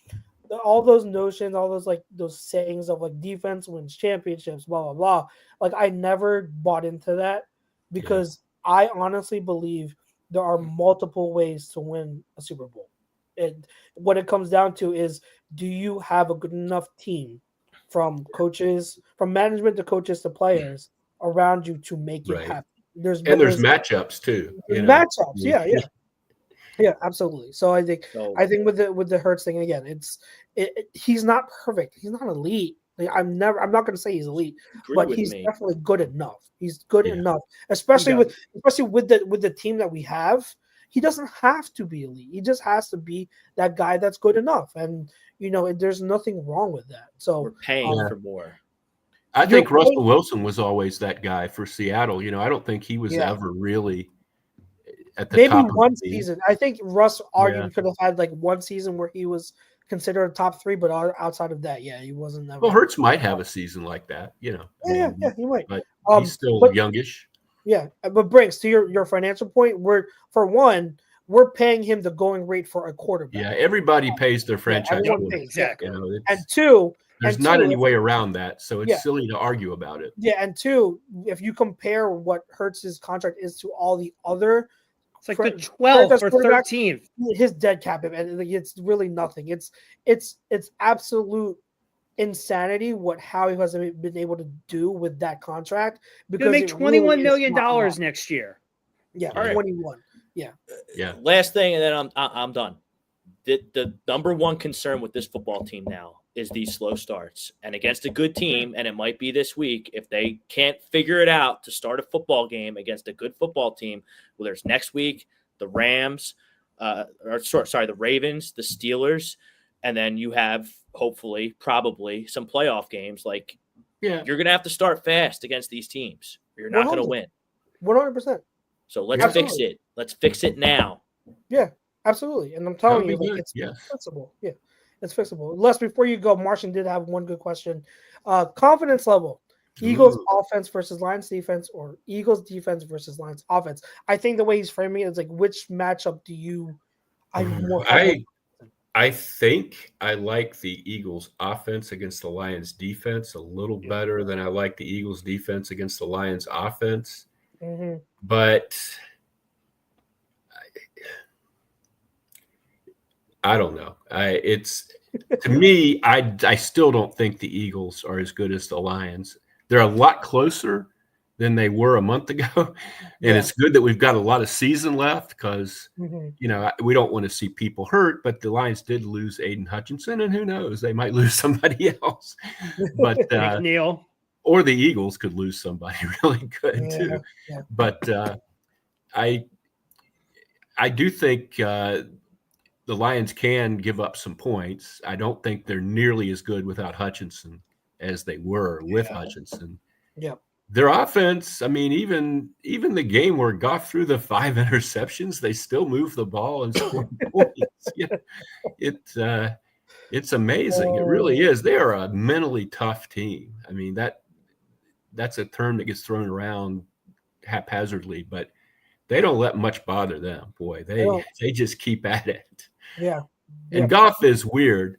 those notions, all those, like, those sayings of, like, defense wins championships, blah, blah, blah. Like, I never bought into that because I honestly believe there are multiple ways to win a Super Bowl. And what it comes down to is, do you have a good enough team, from management to coaches to players around you, to make it happen? There's matchups too. Matchups, yeah, absolutely. So I think with the Hurts thing, again, he's not perfect. He's not elite. Like, I'm not going to say he's elite, but he's definitely good enough. He's good enough, especially with the team that we have. He doesn't have to be elite. He just has to be that guy that's good enough, and there's nothing wrong with that. So we're paying for more. I think Russell Wilson was always that guy for Seattle. I don't think he was ever really at the top. Maybe one season. I think Russ arguably could have had like one season where he was considered a top 3, but outside of that, he wasn't. Never. Well, Hurts might have a season like that, Yeah, he might. But he's still youngish. Yeah, but Briggs, to your financial point, we're paying him the going rate for a quarterback. Yeah, everybody pays their franchise. Exactly. And two, there's not any way around that, so it's silly to argue about it. Yeah, and two, if you compare what Hurts' contract is to all the other, it's like the 12th or 13th. His dead cap, and it's really nothing. It's absolute insanity how he hasn't been able to do with that contract. Because he'll make $21 million next year. Yeah, All right. 21. Yeah. Last thing, and then I'm done. The number one concern with this football team now is these slow starts. And against a good team, and it might be this week, if they can't figure it out to start a football game against a good football team, whether it's next week, the Rams, the Ravens, the Steelers, and then you have hopefully, probably some playoff games. Like, Yeah. you're going to have to start fast against these teams. Or you're not going to win. 100%. So let's Yeah. fix it. Let's fix it now. Yeah, absolutely. And I'm telling That'll you, be like, good, it's yes. fixable. Yeah, it's fixable. Les, before you go, Martian did have one good question. Confidence level. Eagles Ooh. offense versus Lions defense, or Eagles defense versus Lions offense. I think the way he's framing it is like, which matchup do you? I think I like the Eagles offense against the Lions defense a little better than I like the Eagles defense against the Lions offense. Mm-hmm. But I don't know. To me, I still don't think the Eagles are as good as the Lions. They're a lot closer than they were a month ago, and it's good that we've got a lot of season left because we don't want to see people hurt. But the Lions did lose Aiden Hutchinson, and who knows, they might lose somebody else. But Neil. Or the Eagles could lose somebody really good too. Yeah. But I do think the Lions can give up some points. I don't think they're nearly as good without Hutchinson as they were with Hutchinson. Yeah. Their offense, I mean, even the game where Goff threw the 5 interceptions, they still moved the ball and scored points. It's amazing. It really is. They are a mentally tough team. I mean, that's a term that gets thrown around haphazardly, but they don't let much bother them. Boy, they just keep at it. Yeah. And Goff is weird.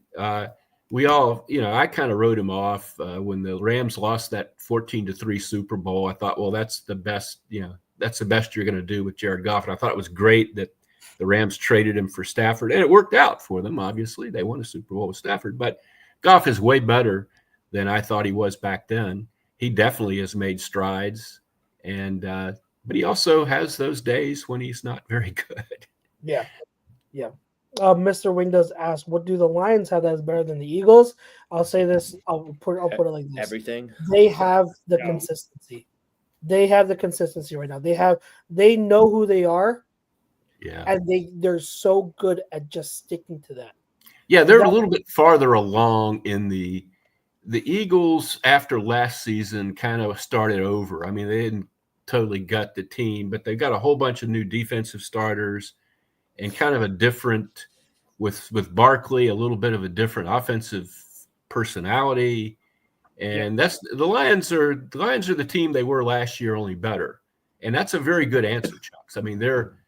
We all, I kind of wrote him off when the Rams lost that 14-3 Super Bowl. I thought, well, that's the best, that's the best you're going to do with Jared Goff. And I thought it was great that the Rams traded him for Stafford, and it worked out for them. Obviously, they won a Super Bowl with Stafford, but Goff is way better than I thought he was back then. He definitely has made strides, and but he also has those days when he's not very good. Yeah. Mr. Wing does ask, what do the Lions have that is better than the Eagles? I'll say this. I'll put it like this. Everything. They have the consistency. They have the consistency right now. They know who they are. Yeah. And they're so good at just sticking to that. Yeah, they're a little bit farther along in the Eagles after last season kind of started over. I mean, they didn't totally gut the team, but they've got a whole bunch of new defensive starters and kind of a different with Barkley, a little bit of a different offensive personality. And that's the Lions are the team they were last year, only better. And that's a very good answer, Chucks. I mean, they're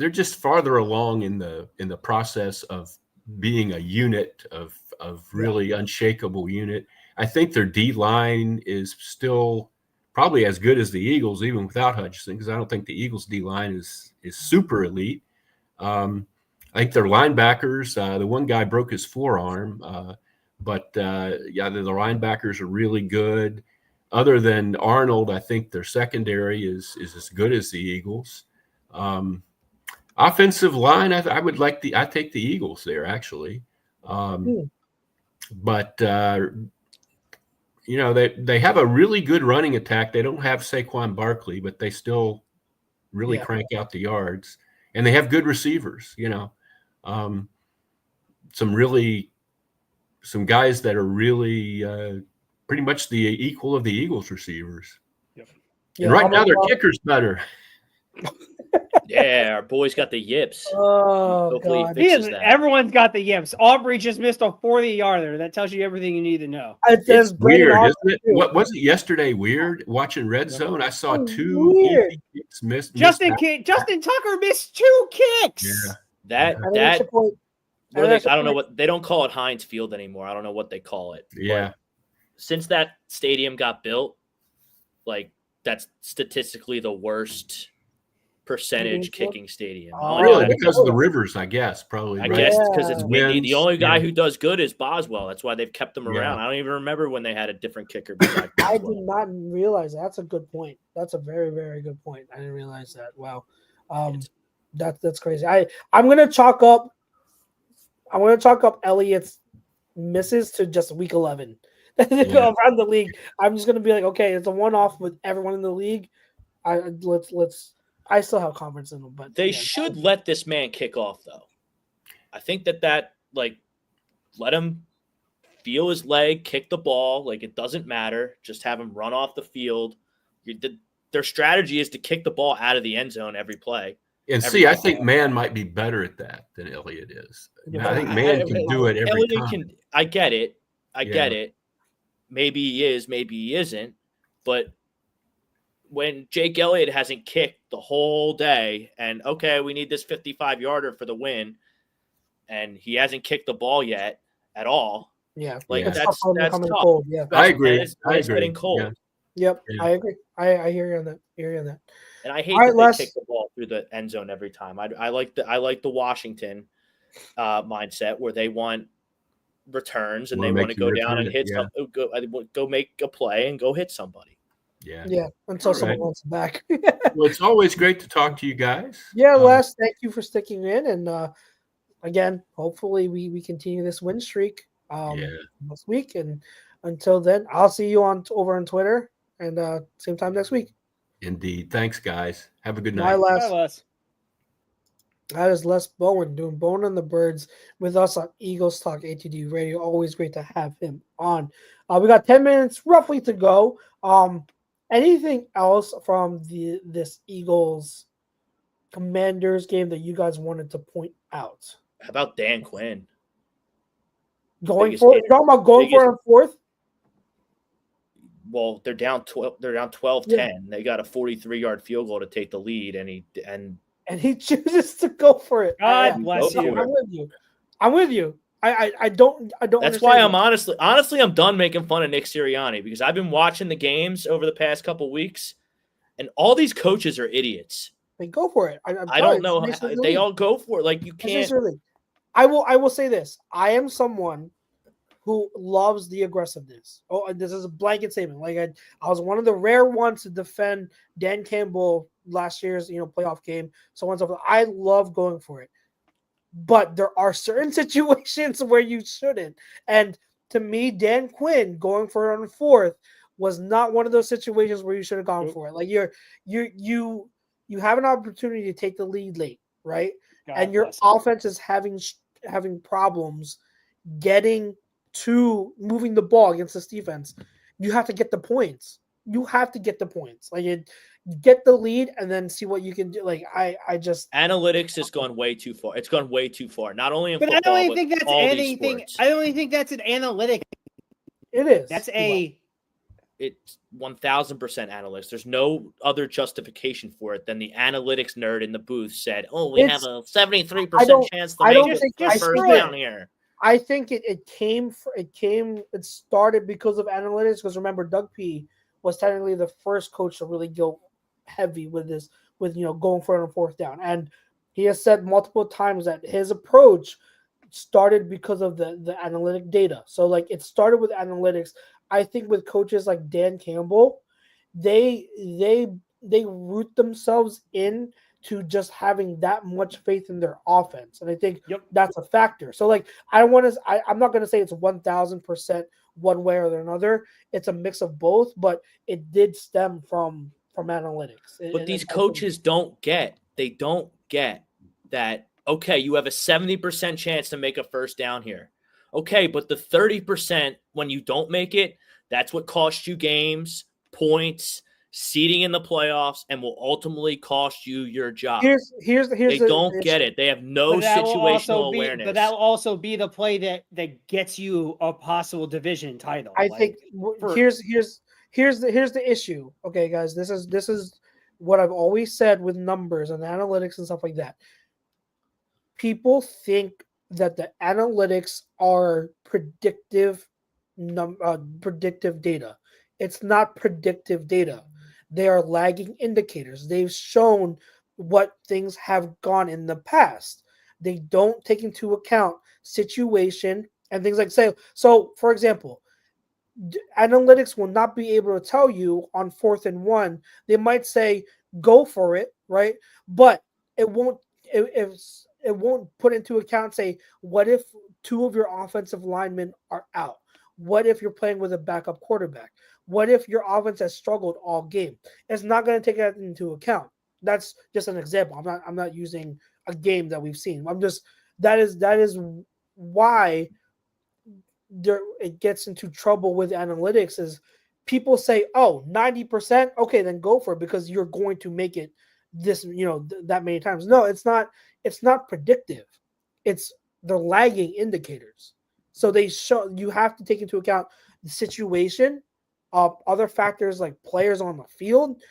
just farther along in the process of being a unit of really unshakable unit. I think their D line is still probably as good as the Eagles, even without Hutchinson, because I don't think the Eagles D line is super elite. I think their linebackers, the one guy broke his forearm, but the linebackers are really good. Other than Arnold, I think their secondary is as good as the Eagles. Offensive line, I take the Eagles there actually. But they have a really good running attack. They don't have Saquon Barkley, but they still really crank out the yards, and they have good receivers. Some guys that are really pretty much the equal of the Eagles receivers. Yep. And right now their kicker's better. Yeah, our boy's got the yips. Oh, Hopefully God. he fixes that. Everyone's got the yips. Aubrey just missed a 40-yarder. That tells you everything you need to know. It's weird, isn't it? What was it yesterday? Weird watching Red Zone. I saw two easy kicks missed. Justin Tucker missed 2 kicks. Yeah. I don't know what they don't call it Heinz Field anymore. I don't know what they call it. Yeah. But since that stadium got built, like that's statistically the worst percentage kicking stadium. Oh, Really, yeah. because of the rivers, I guess, probably. I right? guess because it's windy. Winds, The only guy yeah. who does good is Boswell. That's why they've kept him Yeah. around. I don't even remember when they had a different kicker besides I Boswell. did not realize that. That's a good point. That's a very, very good point. I didn't realize that. Wow. That's crazy. I'm gonna chalk up Elliott's misses to just week 11. Around the league. I'm just gonna be like, okay, it's a one-off with everyone in the league. I still have confidence in them, but They should let this man kick off, though. I think that let him feel his leg, kick the ball. Like, it doesn't matter. Just have him run off the field. Their strategy is to kick the ball out of the end zone every play. And I think Man might be better at that than Elliott is. I think Man can do it every time. I get it. I get it. Maybe he is, maybe he isn't. But when Jake Elliott hasn't kicked the whole day and, okay, we need this 55-yarder for the win, and he hasn't kicked the ball yet at all. Yeah. That's tough. Cold. Yeah. I agree. It's agree. getting cold. Yeah. Yep. I agree. I hear you on that. And I hate that they kick the ball through the end zone every time. I like the Washington mindset where they want returns and they want to go down and hit go make a play and go hit somebody. Yeah. Until someone wants it back. Well, it's always great to talk to you guys. Yeah, Les, thank you for sticking in, and again, hopefully we continue this win streak this week. And until then, I'll see you over on Twitter and same time next week. Indeed. Thanks, guys. Have a good night. Bye, Les. Bye, Les. That is Les Bowen doing Bowen and the Birds with us on Eagles Talk ATD Radio. Always great to have him on. We got 10 minutes roughly to go. Anything else from this Eagles Commanders game that you guys wanted to point out? How about Dan Quinn? You're talking about going for it on fourth? Well, they're down 12. They're down 12-10. Yeah. They got a 43-yard field goal to take the lead, and he chooses to go for it. God bless you. I'm with you. I don't. That's why I'm honestly I'm done making fun of Nick Sirianni because I've been watching the games over the past couple weeks, and all these coaches are idiots. They go for it. I don't know. They all go for it. Like you can't. I will say this. I am someone who loves the aggressiveness. Oh, this is a blanket statement. Like I was one of the rare ones to defend Dan Campbell last year's playoff game. So on and so forth. I love going for it. But there are certain situations where you shouldn't. And to me, Dan Quinn going for it on fourth was not one of those situations where you should have gone for it. Like you have an opportunity to take the lead late, right? And your offense is having problems getting to moving the ball against this defense. You have to get the points. Like get the lead and then see what you can do. Like I just analytics has gone way too far. It's gone way too far. Not only in football, I don't even think that's anything. I don't even think that's an analytic. It is. That's it's 1000% analytics. There's no other justification for it than the analytiks nerd in the booth said, "Oh, we have a 73% chance to make it first down here." I think it started because of analytics. Because remember, Doug P was technically the first coach to really go heavy with this, going for it on fourth down. And he has said multiple times that his approach started because of the analytic data. So like it started with analytics. I think with coaches like Dan Campbell, they root themselves in to just having that much faith in their offense. And I think that's a factor. So like I'm not going to say it's 1000% one way or another. It's a mix of both, but it did stem from analytics. But these coaches don't get that, okay, you have a 70% chance to make a first down here. Okay, but the 30% when you don't make it, that's what costs you games, points, seeding in the playoffs, and will ultimately cost you your job. They don't get it. They have no situational awareness. But that will also be the play that gets you a possible division title. I think here's the issue. Okay, guys, this is what I've always said with numbers and analytics and stuff like that. People think that the analytics are predictive data. It's not predictive data. They are lagging indicators. They've shown what things have gone in the past. They don't take into account situation and things like so for example, analytics will not be able to tell you on 4th and 1. They might say go for it, right? But it won't it won't put into account, say, what if two of your offensive linemen are out? What if you're playing with a backup quarterback? What if your offense has struggled all game? It's not going to take that into account. That's just an example. I'm not using a game that we've seen. I'm just that is why there it gets into trouble with analytics is people say, oh, 90%, okay, then go for it because you're going to make it this, that many times. No, it's not predictive. It's the lagging indicators. So they show you have to take into account the situation, other factors like players on the field,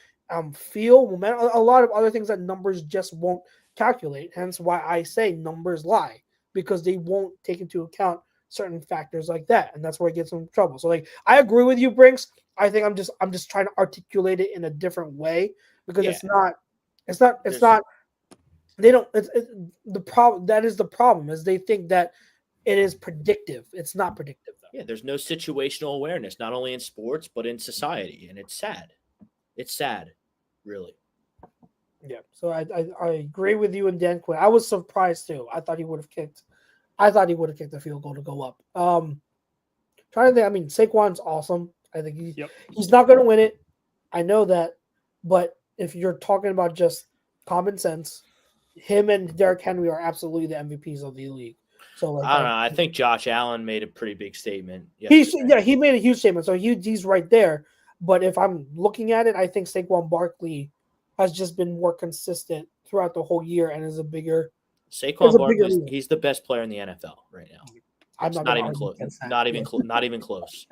feel, momentum, a lot of other things that numbers just won't calculate. Hence why I say numbers lie, because they won't take into account certain factors like that, and that's where it gets in trouble. So like I agree with you, Brinks. I think I'm just trying to articulate it in a different way because it's not they don't it's the problem. That is the problem, is they think that it is predictive. It's not predictive though. Yeah, there's no situational awareness, not only in sports but in society, and it's sad. It's sad, really. Yeah. So I agree with you and Dan Quinn. I was surprised too. I thought he would have kicked the field goal to go up. Trying to think. I mean, Saquon's awesome. I think he's not going to win it. I know that, but if you're talking about just common sense, him and Derrick Henry are absolutely the MVPs of the league. So like, I don't know. I think Josh Allen made a pretty big statement. He made a huge statement. So he's right there. But if I'm looking at it, I think Saquon Barkley has just been more consistent throughout the whole year and is a bigger. Saquon Barkley, he's the best player in the NFL right now. I'm not even close. Not even close. Not even close.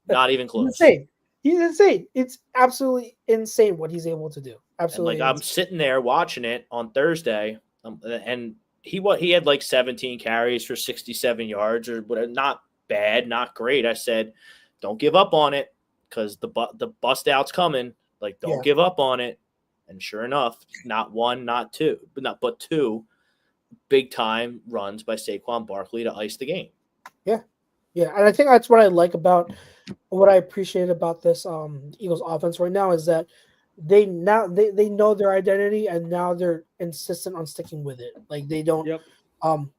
Not even close. Insane. He's insane. It's absolutely insane what he's able to do. Absolutely. And I'm sitting there watching it on Thursday, and he had like 17 carries for 67 yards or whatever. Not bad, not great. I said, don't give up on it because the bust out's coming. Like, don't give up on it. And sure enough, not one, not two, but two big time runs by Saquon Barkley to ice the game. Yeah, and I think that's what I appreciate about this Eagles offense right now is that they know their identity and now they're insistent on sticking with it. Like they don't,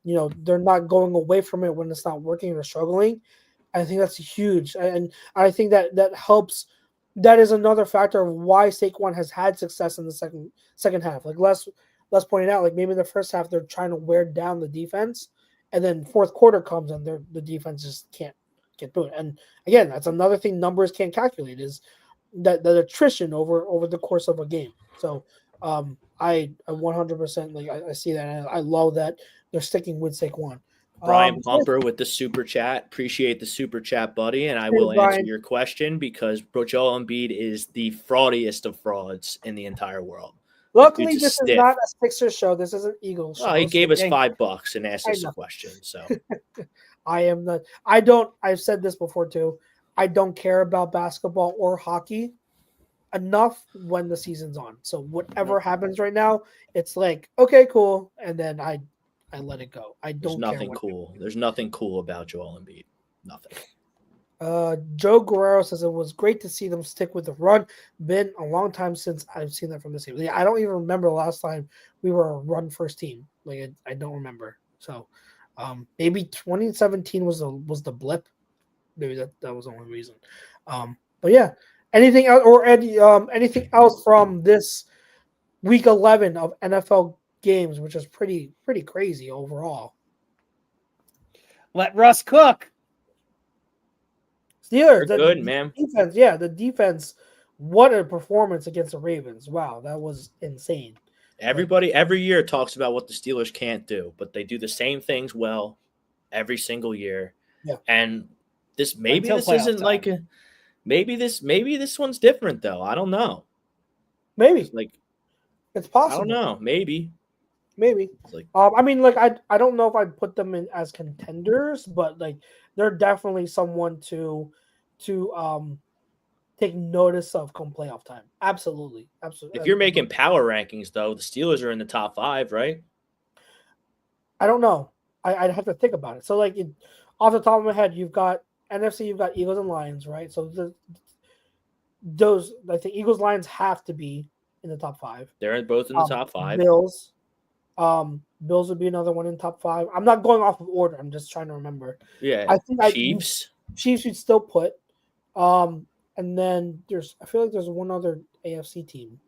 they're not going away from it when it's not working or struggling. I think that's huge, and I think that helps. That is another factor of why Saquon has had success in the second half. Like Les pointed out, like maybe in the first half they're trying to wear down the defense, and then fourth quarter comes and the defense just can't do it. And again, that's another thing numbers can't calculate is that attrition over the course of a game. So I 100% like I see that, and I love that they're sticking with Saquon. Brian Bumper with the super chat. Appreciate the super chat, buddy. And I will answer your question because Joel Embiid is the fraudiest of frauds in the entire world. Luckily, this is not a Sixers show. This is an Eagles show. Oh, he gave us $5 and asked us a question. So I've said this before too. I don't care about basketball or hockey enough when the season's on. So whatever happens right now, it's like, okay, cool. And then I let it go. There's nothing cool. There's nothing cool about Joel Embiid. Nothing. Joe Guerrero says it was great to see them stick with the run. Been a long time since I've seen that from this team. I don't even remember the last time we were a run first team. Like I don't remember. So maybe 2017 was the blip. Maybe that was the only reason. But yeah, anything else or anything else from this week 11 of NFL games, which is pretty crazy overall. Let Russ cook. Steelers, good, man. Defense, the defense. What a performance against the Ravens! Wow, that was insane. Everybody every year talks about what the Steelers can't do, but they do the same things well every single year. Yeah, and this isn't like maybe this one's different though. I don't know. Maybe it's possible. I don't know. Maybe. I mean, like I don't know if I'd put them in as contenders, but like they're definitely someone to take take notice of come playoff time. Absolutely. If you're making power rankings, though, the Steelers are in the top 5, right? I don't know. I'd have to think about it. So, like, off the top of my head, you've got NFC, you've got Eagles and Lions, right? So I think Eagles, Lions have to be in the top 5. They're both in the top 5. Bills would be another one in top 5. I'm not going off of order. I'm just trying to remember. Yeah, I think Chiefs. Chiefs would still put. And then I feel like there's one other AFC team.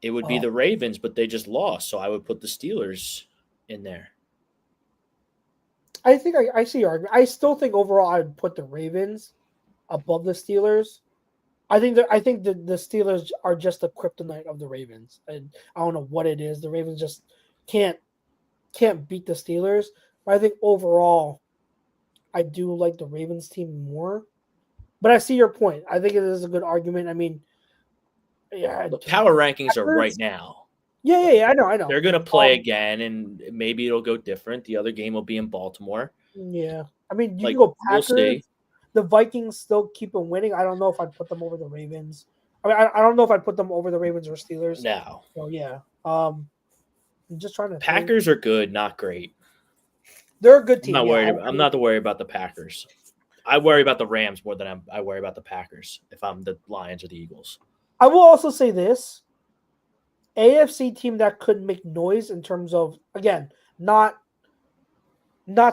It would be the Ravens, but they just lost, so I would put the Steelers in there. I think I see your argument. I still think overall I would put the Ravens above the Steelers. I think the Steelers are just the kryptonite of the Ravens, and I don't know what it is. The Ravens just can't beat the Steelers. But I think overall, I do like the Ravens team more. But I see your point. I think it is a good argument. I mean, yeah, the power rankings are right now. Yeah. I know. They're going to play again, and maybe it'll go different. The other game will be in Baltimore. Yeah. I mean, you Like, can go Packers. we'll see. The Vikings still keep on winning. I don't know if I'd put them over the Ravens. I mean, I don't know if I'd put them over the Ravens or Steelers. No. So, yeah. I'm just trying to Packers are good, not great. They're a good team. I'm not worried about the Packers. I worry about the Rams more than I worry about the Packers if I'm the Lions or the Eagles. I will also say this. AFC team that could make noise in terms of, again, not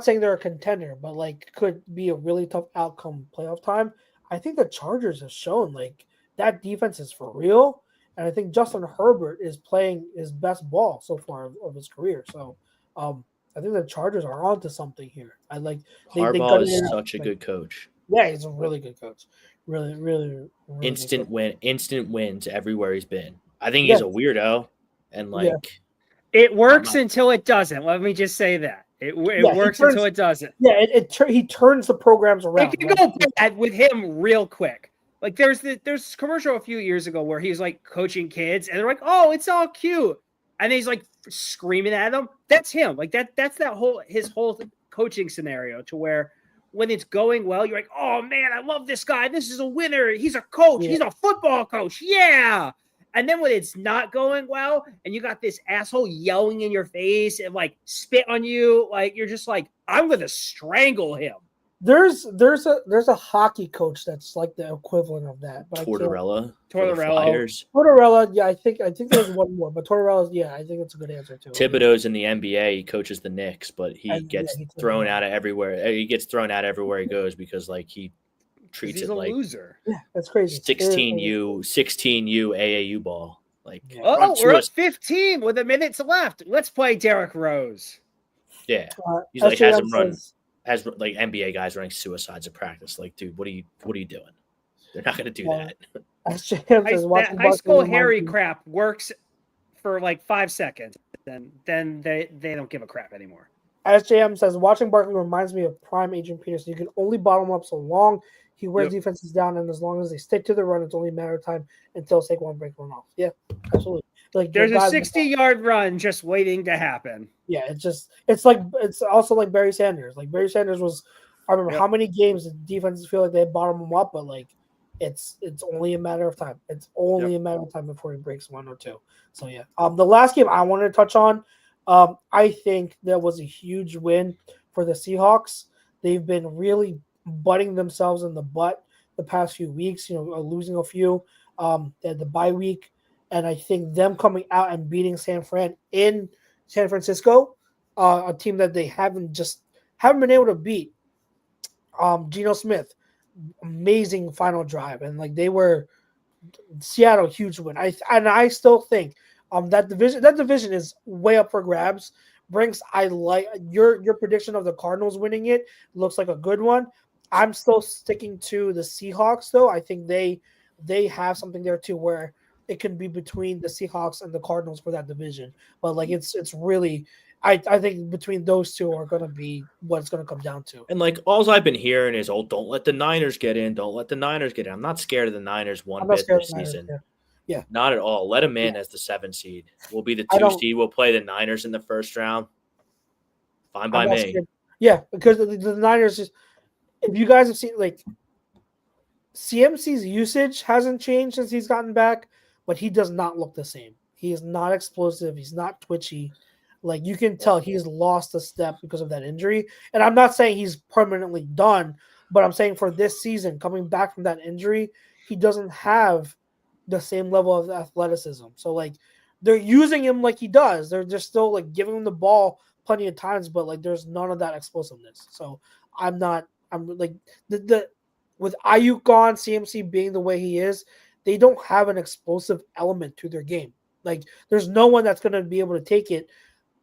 saying they're a contender, but like could be a really tough outcome playoff time. I think the Chargers have shown like that defense is for real. And I think Justin Herbert is playing his best ball so far of his career. So I think the Chargers are onto something here. Harbaugh is such a good coach. Yeah, he's a really good coach. Really instant wins everywhere he's been. I think he's a weirdo, and it works until it doesn't. Let me just say that it works until it doesn't. Yeah, he turns the programs around. It can go bad with him real quick. Like there's this commercial a few years ago where he's like coaching kids, and they're like, "Oh, it's all cute," and then he's like screaming at them. That's him. Like that's his whole coaching scenario to where when it's going well, you're like, "Oh man, I love this guy. This is a winner. He's a coach. Yeah. He's a football coach. Yeah." And then when it's not going well and you got this asshole yelling in your face and like spit on you, like you're just like, I'm going to strangle him. There's a hockey coach that's like the equivalent of that. But Tortorella. Tortorella, yeah, I think there's one more, but Tortorella's, yeah, I think it's a good answer too. Thibodeau's in the NBA. He coaches the Knicks, but he gets thrown out of everywhere. He gets thrown out everywhere he goes because like he treats it like loser. Yeah, that's crazy. 16U AAU ball. Like we're at 15 with a minute left. Let's play Derrick Rose. Yeah, he's like has him run. Has like NBA guys running suicides at practice. Like, dude, what are you doing? They're not going to do that. That high school Harry crap works for like 5 seconds, then they don't give a crap anymore. SJM says watching Barkley reminds me of prime Adrian Peterson. You can only bottom up so long. He wears defenses down, and as long as they stick to the run, it's only a matter of time until Saquon breaks one off. Yeah, absolutely. Like there's a 60-yard run just waiting to happen. Yeah, it's also like Barry Sanders. Like Barry Sanders was, I remember how many games the defenses feel like they bottom him up, but like it's only a matter of time. It's only a matter of time before he breaks one or two. So yeah. The last game I wanted to touch on, I think that was a huge win for the Seahawks. They've been really butting themselves in the butt the past few weeks, losing a few. They had the bye week, and I think them coming out and beating San Fran in San Francisco, a team that they haven't been able to beat. Geno Smith, amazing final drive, and like they were Seattle, huge win. I still think that division is way up for grabs. Brinks, I like your prediction of the Cardinals winning it. Looks like a good one. I'm still sticking to the Seahawks, though. I think they have something there too, where it can be between the Seahawks and the Cardinals for that division. But like it's really, I think between those two are going to be what it's going to come down to. And like all I've been hearing is, don't let the Niners get in. Don't let the Niners get in. I'm not scared of the Niners one bit this season. Yeah, not at all. Let them in as the 7 seed. We'll be the 2 seed. We'll play the Niners in the first round. Fine by me. Scared. Yeah, because the Niners just. If you guys have seen, like, CMC's usage hasn't changed since he's gotten back, but he does not look the same. He is not explosive. He's not twitchy. Like you can tell he's lost a step because of that injury. And I'm not saying he's permanently done, but I'm saying for this season, coming back from that injury, he doesn't have the same level of athleticism. So like they're using him like he does. They're just still like giving him the ball plenty of times, but like there's none of that explosiveness. So I'm like the with Ayuk gone, CMC being the way he is, they don't have an explosive element to their game. Like there's no one that's going to be able to take it,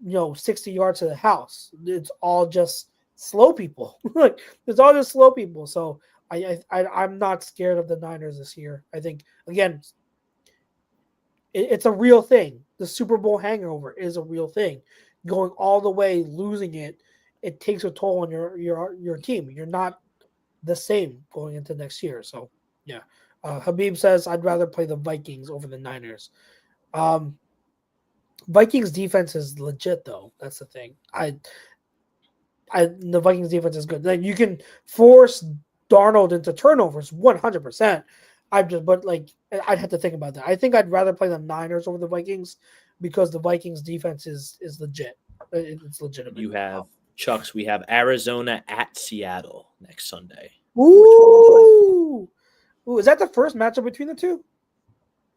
60 yards to the house. It's all just slow people. Like it's all just slow people. So I'm not scared of the Niners this year. I think again, it's a real thing. The Super Bowl hangover is a real thing. Going all the way, losing it, it takes a toll on your team. You're not the same going into next year. So yeah, Habib says I'd rather play the Vikings over the Niners. Vikings defense is legit though. That's the thing. The Vikings defense is good. Like you can force Darnold into turnovers 100%. But I'd have to think about that. I think I'd rather play the Niners over the Vikings because the Vikings defense is legit. It's legitimate. You have Chucks. We have Arizona at Seattle next Sunday. Ooh, is that the first matchup between the two?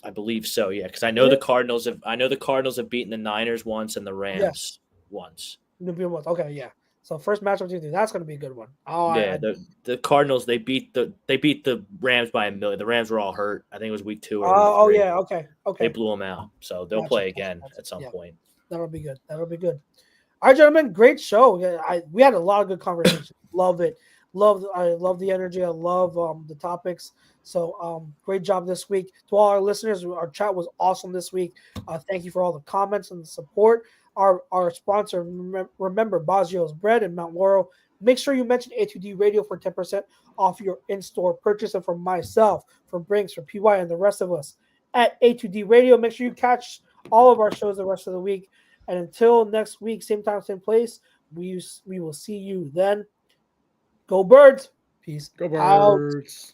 I believe so. Yeah, because I know the Cardinals have beaten the Niners once and the Rams once. Okay, yeah. So first matchup between the two. That's going to be a good one. Oh yeah, the Cardinals they beat the Rams by 1 million. The Rams were all hurt. I think it was week 2 or week 3. Yeah, okay. They blew them out, so they'll play again at some point. That'll be good. All right, gentlemen, great show. We had a lot of good conversations. Love it. I love the energy. I love the topics. So great job this week. To all our listeners, our chat was awesome this week. Thank you for all the comments and the support. Our sponsor, remember, Baggio's Bread in Mount Laurel. Make sure you mention A2D Radio for 10% off your in-store purchase. And for myself, for Brinks, for PY, and the rest of us at A2D Radio, make sure you catch all of our shows the rest of the week. And until next week, same time, same place, we will see you then. Go Birds. Peace. Go Birds. Out.